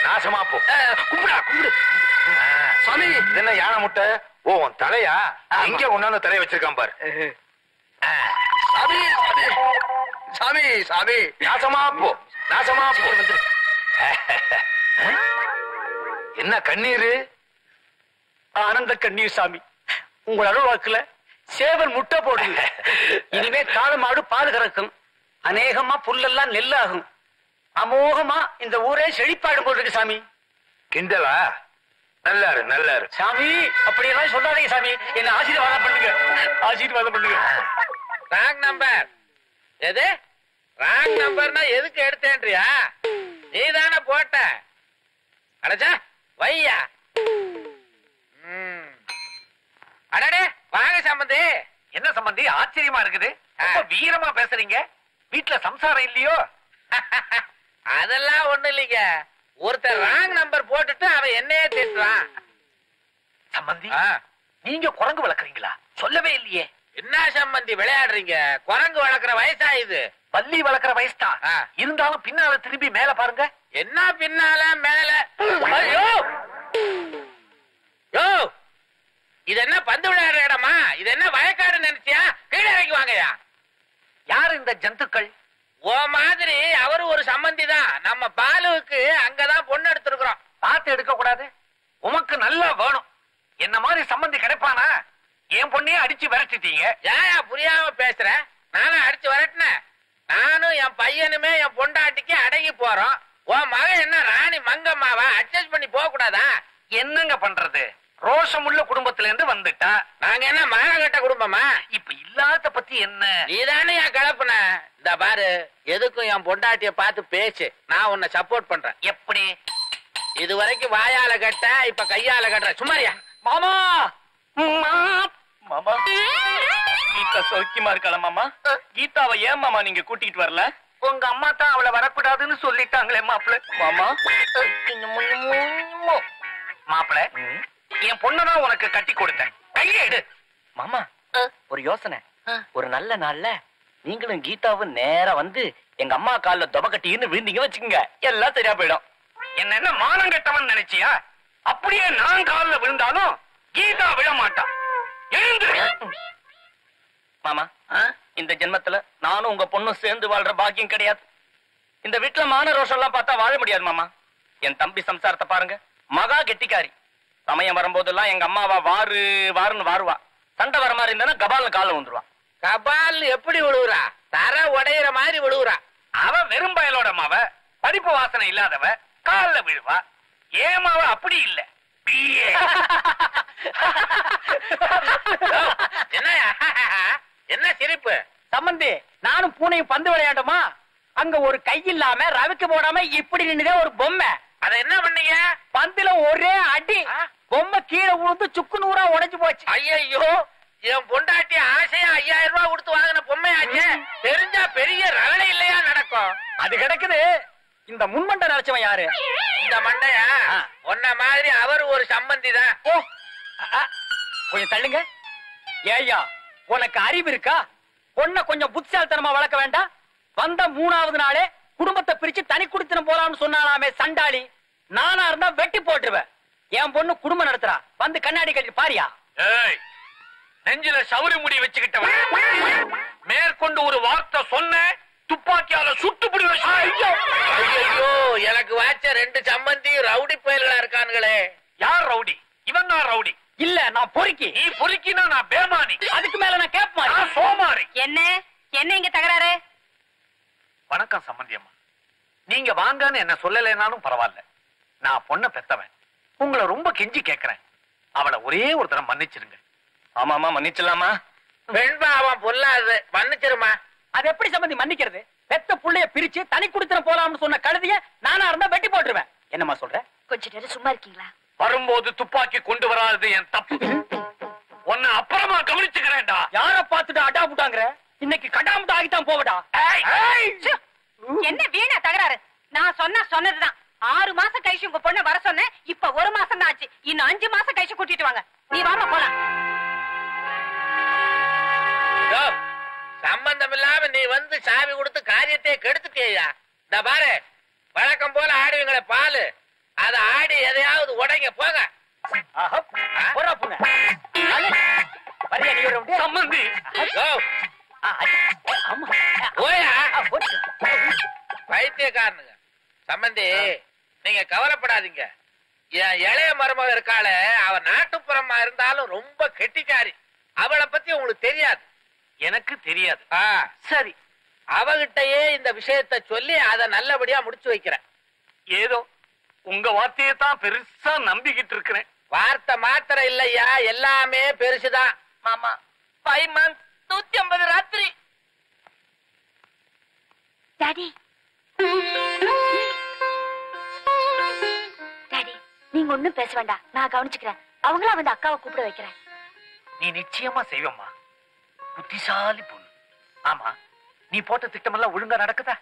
நாசமா போ. கும்பிடா கும்பிடு. சாமி இது என்ன யானை முட்டை? ஓ உன் தலையா? இங்க கொண்டாந்து தலைய வச்சிருக்கான் பாரு. சாமி சாமி சாமி நாசமா போ நாசமா போ. என்ன கண்ணீரு? ஆனந்த கண்ணீர் சாமி. உங்கள் அருள்வாக்குல சேவல் முட்டை போடுங்க. இனிமே காளை மாடு பால் கறக்கும். அநேகமா புல்லெல்லாம் நெல்லாகும். அமோகமா இந்த ஊரே செழிப்பாடு போட்டிருக்கு சாமி. கிண்டலா? நல்லாரு நல்லாரு சாமி. அப்படியெல்லாம் சொல்லாதீங்க சாமி. என்ன ஆசீர்வாதம் பண்ணுங்க, ஆசீர்வாதம் பண்ணுங்க. Wrong number. எது ராங் நம்பர்னா எதுக்கு எடுத்தேன்றியா? நீ தானே போட்ட. அடச்சா வையா. அடடே வாங்க சம்பந்தி. என்ன சம்பந்தி ஆச்சரியமா இருக்குது? ரொம்ப வீரமா பேசுறீங்க. வீட்டுல சம்சாரம் இல்லையோ? அதெல்லாம் ஒண்ணு இல்லைங்க. ஒருத்தர் ராங் நம்பர் போட்டுட்டு அவன் என்னையே திட்டுறான். சம்பந்தி நீங்க குரங்கு வளர்க்குறீங்களா? சொல்லவே இல்லையே. என்ன சம்பந்தி விளையாடுறீங்க? குரங்கு வளர்க்குற வயசா இது? பள்ளி வளர்க்குற வயசு தான். இருந்தாலும் பின்னால திரும்பி மேல பாருங்க. என்ன பின்னால மேல? ஐயோ யோ, இது என்ன பந்து விளையாடுற இடமா? இது என்ன வயக்காடு நினைச்சியா? கீழே இறக்கி வாங்கயா. யாரு இந்த ஜந்துக்கள்? ஓ மாதிரி அவரு ஒரு சம்பந்தி தான். நம்ம பாலுவுக்கு அங்கதான் பொண்ணு எடுத்திருக்கிறோம். பார்த்து எடுக்க கூடாது. உமக்கு நல்லா வேணும். என்ன மாதிரி சம்பந்தி கிடைப்பானா? என் பொண்ணையே அடிச்சு விரட்டிட்டீங்க. ஏயா புரியாம பேசுற? நானும் அடிச்சு விரட்டினேன். நானும் என் பையனுமே என் பொண்டாட்டிக்கு அடங்கி போறோம். உன் மகன் என்ன ராணி மங்கம்மாவா? அட்ஜஸ்ட் பண்ணி போக கூடாதா? என்னங்க பண்றது? ரோஷமுள்ள குடும்பத்துல இருந்து வந்துட்டா. நாங்க என்ன மானகட்ட குடும்பமா? இப்ப இல்லாத பத்தி என்ன? நீதானே என் கலப்புன. இந்த பாரு, எதுக்கும் என் பொண்டாட்டிய பார்த்து பேசு. நான் உன்னை சப்போர்ட் பண்றேன். எப்படி? இது வரைக்கும் வாயால கட்ட, இப்ப கையால கட்டுற. சும்மாரியா மாமா. மாமா கீதா சௌக்கியமா இருக்காள மாமா? கீதாவை ஏன் மாமா நீங்க கூட்டிட்டு வரல? உங்க அம்மா தான் அவளை வரக்கூடாதுன்னு சொல்லிட்டாங்களே மாப்பிள்ள. மாமா மாப்பிள்ள என் பொண்ணதான் உனக்கு கட்டி கொடுத்தேன். கையை எடு. மாமா ஒரு யோசனை. ஒரு நல்ல நாள்ல நீங்களும் கீதாவும் நேரா வந்து எங்க அம்மா கால்ல தொப கட்டின்னு விழுந்தீங்க வச்சுக்கோங்க, எல்லாம் சரியா போயிடும். என்ன மானம் கெட்டவன் நினைச்சியா? அப்படியே நான் கால்ல விழுந்தாலும் கீதா விழ மாட்டான். எழுந்து. மாமா இந்த ஜென்மத்துல நானும் உங்க பொண்ணும் சேர்ந்து வாழ்ற பாக்கியம் கிடையாது. இந்த வீட்டுல மான ரோஷம் எல்லாம் பார்த்தா வாழ முடியாது மாமா. என் தம்பி சம்சாரத்தை பாருங்க, மகா கெட்டிக்காரி. சமயம் வரும்போதெல்லாம் எங்க அம்மாவா வாரு வாருன்னு வாருவா. சண்டை வர மாதிரி இருந்தா கபால்னு கால வந்துருவா. கபால் எப்படி விழுவுறா? தர உடையிற மாதிரி விழுவுறா. அவ வெறும் பயலோட மாவ, படிப்பு வாசனை இல்லாதவ, கால்ல விழுவா. ஏமாவ அப்படி இல்ல. என்ன சிரிப்பு? சம்பந்தி நானும் பூனையும் பந்து விளையாண்டோமா, அங்க ஒரு கை இல்லாம ரவிக்கு போடாம இப்படி நின்னுதே ஒரு பொம்மை. அத என்ன பண்ணீங்க? பந்துல ஒரே அடி, பொம்மை கீழே விழுந்து சுக்கு நூறா உடைஞ்சு போச்சு. ஐயோ, என் பொண்டாட்டி ஆசையா 5000 ரூபாய் கொடுத்து வாங்கின பொம்மையாச்சு. தெரிஞ்சா பெரிய ரகலை இல்லையா நடக்கும். அது கிடக்குது. இந்த முன்மண்டை நினைச்சவன் யாரு? இந்த மண்டையா? உன்ன மாதிரி அவர் ஒரு சம்பந்தி தான். கொஞ்சம் தள்ளுங்க. ஏய்யா உனக்கு அறிவு இருக்கா? பொண்ண கொஞ்சம் புத்திசாலித்தனமா வளர்க்க வேண்டாம். வந்த 3வது நாளே குடும்பத்தை பிரிச்சு தனி குடித்தனம் போலாம்னு சொன்னாலாமே சண்டாளி. நானா இருந்தா வெட்டி போட்டுருவேன். என் பொண்ணு குடும்பம் நடத்துறா, வந்து கண்ணாடி கட்டி பாரியா. நெஞ்சில சவுரி முடி வச்சுக்கிட்டவன் மேற்கொண்டு ஒரு வார்த்தை சொன்ன துப்பாக்கியால சுட்டு பிடிவேன். ஐயோ, எனக்கு வாச்ச 2 சம்பந்தி ரவுடி பயல்களா இருக்கானுங்களே. யார் ரவுடி? இவன் தான் ரவுடி. இல்ல நான் பொறுக்கி. நீ பொறுக்கினா நான் பேமானி. அதுக்கு மேல நான் கேட்பான். நான் சோமாரி. என்ன என்ன இங்க தகராறு? வணக்கம் சம்பந்தி அம்மா. நீங்க வாங்கன்னு என்ன சொல்லலைனாலும் பரவாயில்ல. நான் பொண்ணை பெத்தவன். உங்களை ரொம்ப கெஞ்சி கேட்கிறேன். அவளை ஒரே ஒரு தடவை மன்னிச்சிருங்க. ஆமாமா மன்னிச்சிடலாமா? வெண்பாவம் பொல்லாது, மன்னிச்சிருமா. அது எப்படி சம்பந்தி மன்னிக்கிறது? பெத்த புள்ளைய பிரிச்சு தனி குடித்தனம் போலாம்னு சொன்ன கழுதிய நானா இருந்தா வெட்டி போட்டுருவேன். என்னம்மா சொல்ற? கொஞ்ச நேரம் சும்மா இருக்கீங்களா? வரும்போது துப்பாக்கி கொண்டு வராது என் தப்பு. உன்னை அப்புறமா கவனிச்சுக்கிறேன்டா. யார பாத்துட்டு அடா புட்டாங்கற? இன்னைக்கு கடாமுட்டா ஆகித்தான் போவடா. என்ன வீணா தகராறு? நான் சொன்னதுதான். 6 மாசம் கழிச்சு உங்க பொண்ணு வர சொன்னேன். இப்ப 1 மாசம் தான் ஆச்சு. இன்னும் 5 மாசம் கழிச்சு கூட்டிட்டு வாங்க. நீ வாமா போலாம். காலம் இல்லாம நீ வந்து சாவி கொடுத்து காரியத்தை கெடுத்துட்டியா. இந்த பாரு, வழக்கம் போல ஆடுவீங்களே பாலு, அத ஆடி எதையாவது உடைங்க போங்க. சம்பந்தி பைத்தியக்காரனுங்க. சம்பந்தி, நீங்க கவலைப்படாதீங்க. என் இளைய மருமக இருக்காள, அவ நாட்டுப்புறமா இருந்தாலும் ரொம்ப கெட்டிக்காரி. அவளை பத்தி உங்களுக்கு தெரியாது. எனக்கு தெரியாது. சரி, அவகிட்டயே இந்த விஷயத்தை சொல்லி அதை நல்லபடியா முடிச்சு வைக்கிறேன். ஏதோ உங்க வார்த்தையை தான் பெருசா நம்பிக்கிட்டு இருக்கிறேன். வார்த்தை மாத்திரம் இல்லையா, எல்லாமே பெருசுதான். மாமா 5 months 150 ராத்திரி. டாடி டாடி, நீங்க ஒண்ணும் பேச வேண்டாம், நான் கவனிச்சுக்கிறேன். அவங்கள வந்து அக்காவை கூப்பிட வைக்கிறேன். நீ நிச்சயமா செய்வம்மா. புத்திசாலி பொண்ணு. ஆமா, நீ போட்ட திட்டமெல்லாம் ஒழுங்கா நடக்குதா?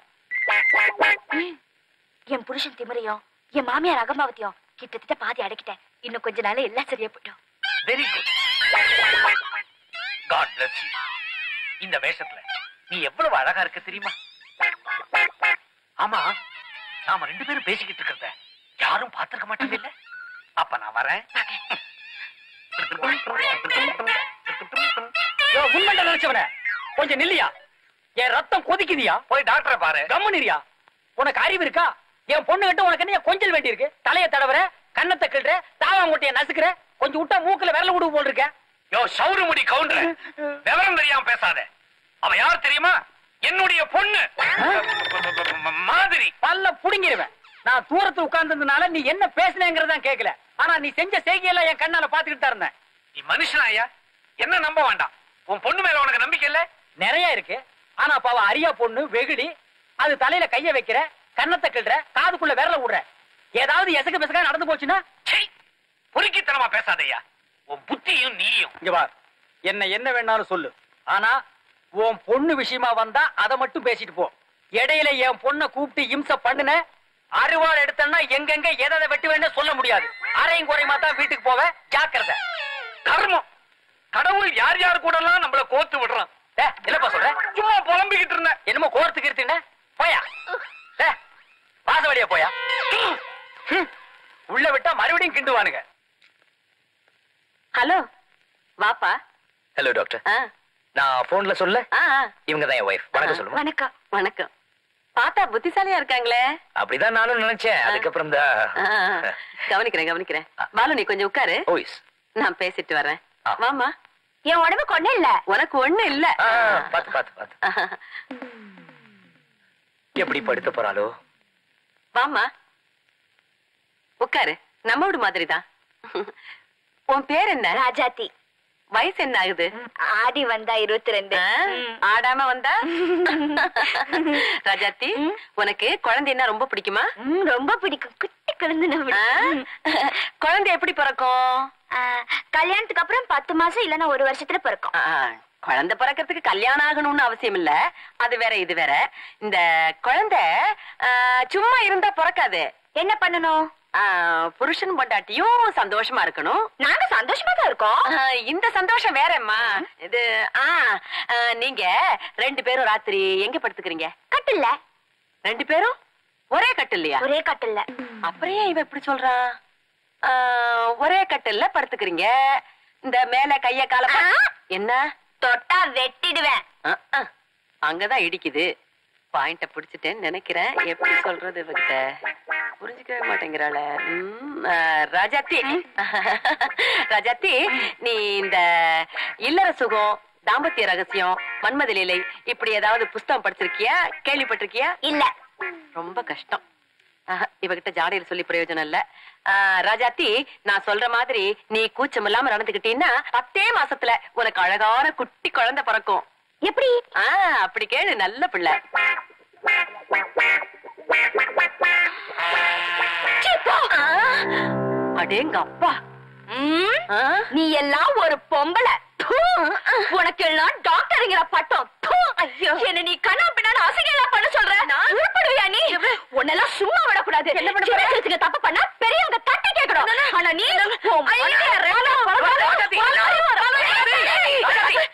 என் புருஷன் திமிரையும் என் மாமியார் அகம்பாவத்தையும் கிட்டத்தட்ட பாதி அடக்கிட்டேன். இன்னும் கொஞ்ச நாள் எல்லாம் சரியா போயிடும். Very good. God bless you. இந்த வேஷத்துல நீ எவ்வளவு அழகா இருக்க தெரியுமா? ஆமா, நாம 2 பேரும் பேசிக்கிட்டு இருக்கிறத யாரும் பார்த்திருக்க மாட்டாங்க இல்ல? அப்ப நான் வரேன். உண்மையில நினைச்சவன கொஞ்சம் நில்லியா. என் ரத்தம் கொதிக்குதியா. போய் டாக்டரை பாரு. கம்முனிரியா. உனக்கு அறிவு இருக்கா? என் பொண்ணு கிட்ட உனக்கு என்ன கொஞ்சல் வேண்டி இருக்கு? தலையை தடவுற, கண்ணத்தை கிள்ற, தாவாங்கொட்டைய நசுக்குற, கொஞ்சம் விட்டா மூக்குல விரல விடுவு போல் இருக்க. யோ சவுறு முடி கவுண்டர், விவரம் தெரியாம பேசாத. அவ யார் தெரியுமா? என்னுடைய பொண்ணு மாதிரி. பல்ல புடுங்கிருவேன். நான் தூரத்துல உட்கார்ந்ததுனால நீ என்ன பேசுனேங்கிறதான் கேட்கல. ஆனா நீ செஞ்ச செய்கையெல்லாம் என் கண்ணால பாத்துக்கிட்டு தான் இருந்தேன். நீ மனுஷனா ஐயா? என்ன நம்ப வேண்டாம். உன் பொண்ணு மேல உனக்கு நம்பிக்கை இல்ல? நிறைய இருக்கு. ஆனா பாவ அரியா பொண்ணு வெகுடி. அது தலையில கைய வைக்கிற, கண்ணத்தை கிள்ற, காதுக்குள்ள விரல விடுற. ஏதாவது எசக்கு பெசக்கா நடந்து போச்சுன்னா பொறுக்கித்தனமா பேசாதையா. உன் புத்தியும் நீயும். இங்க பார், என்ன வேணாலும் சொல்லு. ஆனா உன் பொண்ணு விஷயமா வந்தா அதை மட்டும் பேசிட்டு போ. இடையில என் பொண்ணை கூப்பிட்டு இம்சை பண்ணுன, அறுவாள் எடுத்தன்னா எங்கெங்க எதை வெட்டி வேணும் சொல்ல முடியாது. அரையும் குறையுமா தான் வீட்டுக்கு போவ. ஜாக்கிரதை. கர்மம். கடவுள் யார் யார் கூட எல்லாம் நம்மள கோர்த்து விடுறான். என்னப்பா சொல்ற? சும்மா புலம்பிக்கிட்டு இருந்தேன். என்னமோ கோர்த்துக்கு இருந்தேன். போயா வாசவடியா போயா. உள்ள விட்டா மறுபடியும் கிண்டுவானுங்க. ஹலோ, வாப்பா. Hello doctor. நான் போன்ல சொல்ல, இவங்க தான் என் வைஃப். வணக்கம் சொல்லுங்க. வணக்கம். வணக்கம். பார்த்தா புத்திசாலியா இருக்காங்களே. அப்படிதான் நானும் நினைச்சேன். அதுக்கப்புறம் கவனிக்கிறேன். பாலு, நீ கொஞ்சம் உட்காரு. நான் பேசிட்டு வரேன். வாமா. என் உடம்புக்கு ஒண்ணு இல்ல. உனக்கு ஒண்ணு இல்ல. பாத்து எப்படி படுத்த போறாளோ. வாமா உட்காரு. நம்ம வீடு மாதிரிதான். உன் பேர் என்ன? ராஜாத்தி. வயசு என்ன ஆகுது? ஆடி வந்தா 22. ஆடாம வந்தா? ராஜாத்தி, உனக்கு குழந்தைன்னா ரொம்ப பிடிக்குமா? ரொம்ப பிடிக்கும். குட்டி குழந்தை. குழந்தை எப்படி பிறக்கும்? கல்யாணத்துக்கு அப்புறம் 10 மாசம் இல்லன்னா 1 வருஷத்துல பிறக்கும். குழந்தை பிறக்கிறதுக்கு கல்யாணம் ஆகணும்னு அவசியம் இல்ல. அது வேற இது வேற. இந்த குழந்தை சும்மா இருந்தா பிறக்காது. என்ன பண்ணணும்? புருஷன் பொண்டாட்டியும் சந்தோஷமா இருக்கணும். நாங்க சந்தோஷமா தான் இருக்கோம். இந்த சந்தோஷம் வேறம்மா. இது நீங்க 2 பேரும் ராத்திரி எங்க படுத்துக்கிறீங்க? கட்டில்ல. 2 பேரும் ஒரே கட்டில்லையா? ஒரே கட்டில்ல. அப்படியே இவ எப்படி சொல்றான்? ஒரே கட்டில்ல படுத்துக்கிறீங்க. இந்த மேல கைய கால என்ன தொட்டா வெட்டிடுவேன். அங்கதான் இடிக்குது. பாயிண்ட பிடிச்சிட்டேன்னு நினைக்கிறேன். எப்படி சொல்றது இவகிட்ட? புரிஞ்சுக்கவே மாட்டேங்கிறாள. ராஜாத்தி, நீ இந்த இல்லற சுகம், தாம்பத்திய ரகசியம், மன்மத லீலை இப்படி ஏதாவது புஸ்தகம் படிச்சிருக்கியா? கேள்விப்பட்டிருக்கியா? இல்ல. ரொம்ப கஷ்டம். இவகிட்ட ஜாடையில சொல்லி பிரயோஜனம் இல்ல. ராஜாத்தி, நான் சொல்ற மாதிரி நீ கூச்சம் இல்லாம நடந்துகிட்டீன்னா 10 மாசத்துல உனக்கு அழகான குட்டி குழந்தை பிறக்கும். எப்படி? அப்படி கேளு, நல்ல பிள்ளை. அடேங்க அப்பா, நீ எல்லாம் ஒரு பொம்பளை. உனக்கு எல்லாம் டாக்டருங்கிற பட்டம். ஐயோ, என்ன நீ கண்ணா பின்னால அசையெல்லாம் பண்ண சொல்ற? உருப்படுவியா நீ? உன்னெல்லாம் சும்மா விடக்கூடாது. என்ன பண்ண போற? தப்பு பண்ணா பெரியவங்க தட்டி கேட்கணும். ஆனா நீ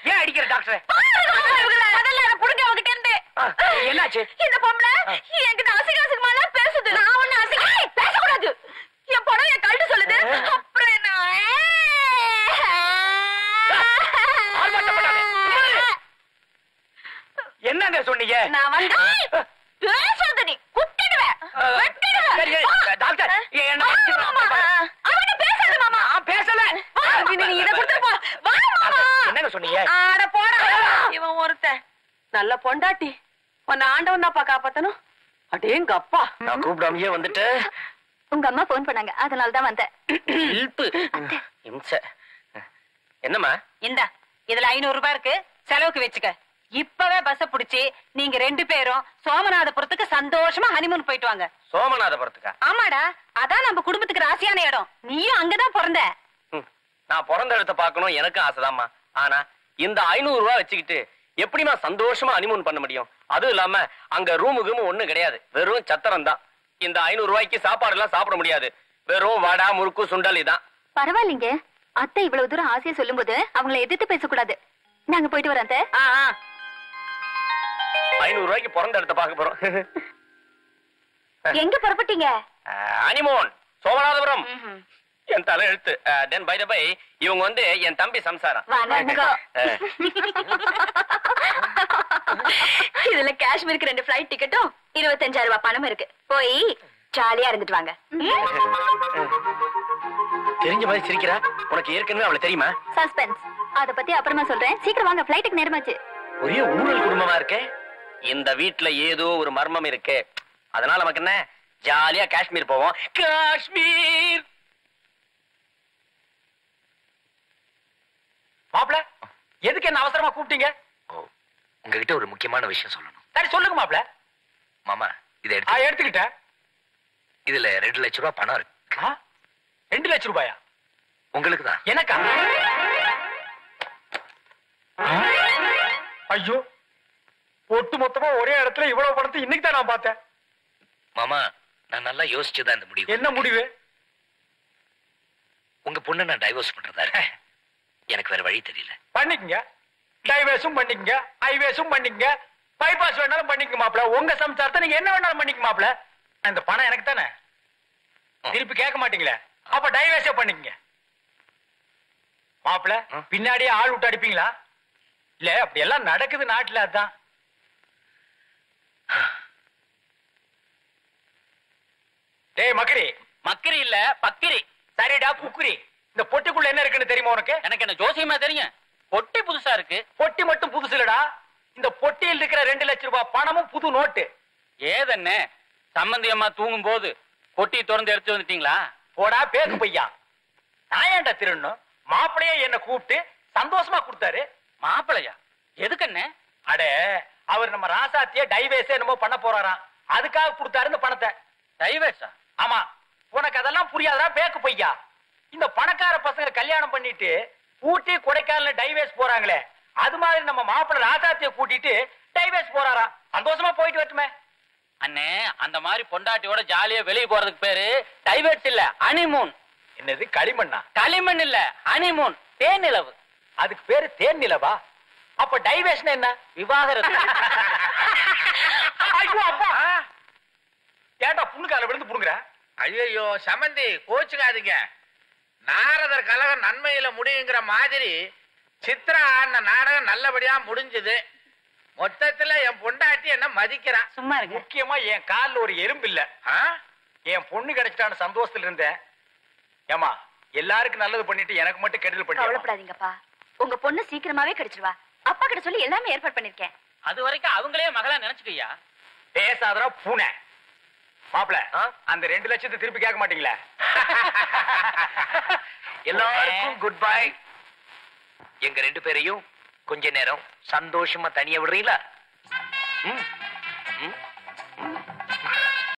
ஏன் அடிக்கிற டாக்டர்? முதல்ல புடுங்க என்னாச்சு? இந்த பொம்பளை என்கிட்ட அசிங்கமாலாம் பேசுது. நான் ஒண்ணு அசிங்க பேசக்கூடாது. என் புடவைய கழட்டு சொல்லுது. அப்புறம் என்ன என்னங்க சொன்னீங்க? நான் வந்து பேசாத, நீ குத்திடுவேன், வெட்டிடுவேன். டாக்டர் அவன்கிட்ட பேசாத மாமா. பேசல. நீ இதை கொடுத்துட்டு போ. வா மாமா. என்னங்க சொன்னீங்க? ஆட போடா. இவன் ஒருத்தன் நல்ல பொண்டாட்டி. உன்னை ஆண்டவன் தான்ப்பா காப்பாத்தணும். அடேங்க அப்பா. நான் கூப்பிடாமையே வந்துட்டு. உங்க அம்மா போன் பண்ணாங்க, அதனாலதான் வந்தேன். என்னம்மா? இந்தா இதுல 500 ரூபாய் இருக்கு, செலவுக்கு வச்சுக்க. இப்பவே பஸ் புடிச்சு நீங்க 2 பேரும் சோமநாதபுரத்துக்கு சந்தோஷமா ஹனிமூன் போயிட்டு வாங்க. சோமநாதபுரத்துக்கா? ஆமாடா, அதான் நம்ம குடும்பத்துக்கு ராசியான இடம். நீயும் அங்கதான் பிறந்த. நான் பிறந்த இடத்தை பார்க்கணும் எனக்கு ஆசைதாம்மா. ஆனா இந்த 500 ரூபாய் வச்சுக்கிட்டு எப்படிமா சந்தோஷமா ஹனிமூன் பண்ண முடியும்? அதுவும் இல்லாம அங்க ரூமுக்கும் ஒண்ணும் கிடையாது, வெறும் சத்திரம் தான். இந்த 500 ரூபாய்க்கு சாப்பாடு எல்லாம் சாப்பிட முடியாது. வெறும் வடை முறுக்கு சுண்டல் இதான். பரவாயில்லைங்க, அத்தை இவ்வளவு தூரம் ஆசையா சொல்லும் போது அவங்களை எதிர்த்து பேசக்கூடாது. நாங்க போயிட்டு வரோம். 500 ரூபாய்க்கு பிறந்த இடத்தை பார்க்க போறோம். எங்க புறப்பட்டீங்க? ஹனிமூன் சோமநாதபுரம். என் தலை எழுத்து. தென் பை தி பை இவங்க வந்து என் தம்பி சம்சாரம். இதுல காஷ்மீருக்கு 2 ஃபிளைட் டிக்கெட்டும் 25,000 ரூபாய் பணம் இருக்கு. போய் ஜாலியா இருந்துட்டு வாங்க. தெரிஞ்ச மாதிரி சிரிக்கிறா. உனக்கு ஏற்கனவே அவளை தெரியுமா? சஸ்பென்ஸ், அத பத்தி அப்புறமா சொல்றேன். சீக்கிரம் வாங்க, ஃபிளைட்டுக்கு நேரமாச்சு. ஒரே ஊழல் குடும்பமா இருக்கே. இந்த வீட்டுல ஏதோ ஒரு மர்மம் இருக்கு. அதனால நமக்கு என்ன, ஜாலியா காஷ்மீர் போவோம். காஷ்மீர். மாப்பிள, எதுக்கு என்ன அவசரமா கூப்பிட்டீங்க? உங்ககிட்ட ஒரு முக்கியமான விஷயம் சொல்லணும். சரி சொல்லுங்க மாப்பிள. மாமா இதை எடுத்துக்கிட்டேன். இதுல 2 லட்சம் ரூபாய் பணம் இருக்கு. 2 லட்சம் ரூபாயா? உங்களுக்கு தான். எனக்கா? ஐயோ, ஒட்டு மொத்தமா ஒரே இடத்துல இவ்வளவு பணத்தை இன்னைக்கு தான் நான் பார்த்தேன். மாமா நான் நல்லா யோசிச்சுதான் இந்த முடிவு. என்ன முடிவு? உங்க பொண்ணை நான் டைவர்ஸ் பண்றதா. எனக்கு வேற வழி தெரியல. பண்ணிக்கங்க, டைவர்ஸும் பண்ணிக்கங்க, ஹைவேஸும் பண்ணிக்கங்க, பைபாஸ் வேணாலும் பண்ணிக்க மாப்பிள. உங்க சம்சாரத்தை நீங்க என்ன வேணாலும் பண்ணிக்க மாப்பிள. இந்த பணம் எனக்கு தானே, திருப்பி கேட்க மாட்டீங்களே, அப்ப டைவர்ஸே பண்ணிக்கங்க மாப்பிள. பின்னாடியே ஆள் விட்டு அடிப்பீங்களா? இல்ல அப்படி எல்லாம் நடக்குது நாட்டுல. அதான் டேய் மக்கரி. மக்கரி இல்ல பக்கிரி. சரிடா புக்குரி. இந்த பொட்டிக்குள்ள என்ன இருக்குன்னு தெரியுமா உனக்கு? எனக்கு என்ன ஜோசியமா தெரியும். பொட்டி புதுசா இருக்கு. பொட்டி மட்டும் புதுசு இல்லடா, இந்த பொட்டியில் இருக்கிற 2 லட்சம் ரூபாய் பணமும் புது நோட்டு. ஏதென்ன சம்பந்தி அம்மா தூங்கும் போது பொட்டி திறந்து எடுத்து வந்துட்டீங்களா? போடா பேக்கு பையா, நான் ஏன்டா திருடணும்? மாப்பிளையே என்ன கூப்பிட்டு சந்தோஷமா கொடுத்தாரு. மாப்பிளையா? எதுக்கு என்ன? அடே, அவர் நம்ம ராசாத்திய டைவேஸ் என்னமோ பண்ண போறாராம், அதுக்காக கொடுத்தாரு இந்த பணத்தை. டைவேஸா? ஆமா. உனக்கு அதெல்லாம் புரியாதா பேக்கு பையா? இந்த பணக்கார பசங்க கல்யாணம் பண்ணிட்டு ஊட்டி கொடைக்கானல டைவேஸ் போறாங்களே, அது மாதிரி நம்ம மாப்பிள்ளை ராசாத்திய கூட்டிட்டு டைவேஸ் போறாராம். சந்தோஷமா போயிட்டு வரட்டுமே. அண்ணே, அந்த மாதிரி பொண்டாட்டியோட ஜாலியா வெளியே போறதுக்கு பேரு டைவேட்ஸ் இல்ல, ஹனிமூன். என்னது களிமண்ணா? களிமண் இல்ல, ஹனிமூன், தேன் நிலவு. அதுக்கு பேரு தேன் நிலவா? அப்ப டைவேஷன் என்ன? விவாகரத்து. ஐயோ அப்பா, ஏன்டா புண்ணுக்கால விழுந்து புடுங்குற? ஐயோ சமந்தி கோச்சுக்காதீங்க. நாரதர் கலகம் நன்மையில முடியுங்கிற மாதிரி சித்ரா ஆடின நாடகம் நல்லபடியா முடிஞ்சது. மொத்தத்துல என் பொண்டாட்டி என்ன மதிக்கிறான். சும்மா இருக்கு. முக்கியமா என் கால்ல ஒரு எறும்பு இல்ல. என் பொண்ணு கிடைச்சிட்டான சந்தோஷத்துல இருந்தேன். ஏமா, எல்லாருக்கும் நல்லது பண்ணிட்டு எனக்கு மட்டும் கெடுதல் பண்ணி. கவலைப்படாதீங்கப்பா, உங்க பொண்ணு சீக்கிரமாவே கிடைச்சிருவா. அப்பா கிட்ட சொல்லி எல்லாமே ஏற்பாடு பண்ணிருக்கேன். அது வரைக்கும் அவங்களே மகளா நினைச்சுக்கையா. பேசாதரா பூனை. மாப்பிள, அந்த 2 லட்சத்தை திருப்பி கேட்க மாட்டீங்களா? எல்லாருக்கும் குட் பை. எங்க 2 பேரையும் கொஞ்ச நேரம் சந்தோஷமா தனியா விடுறீங்களா?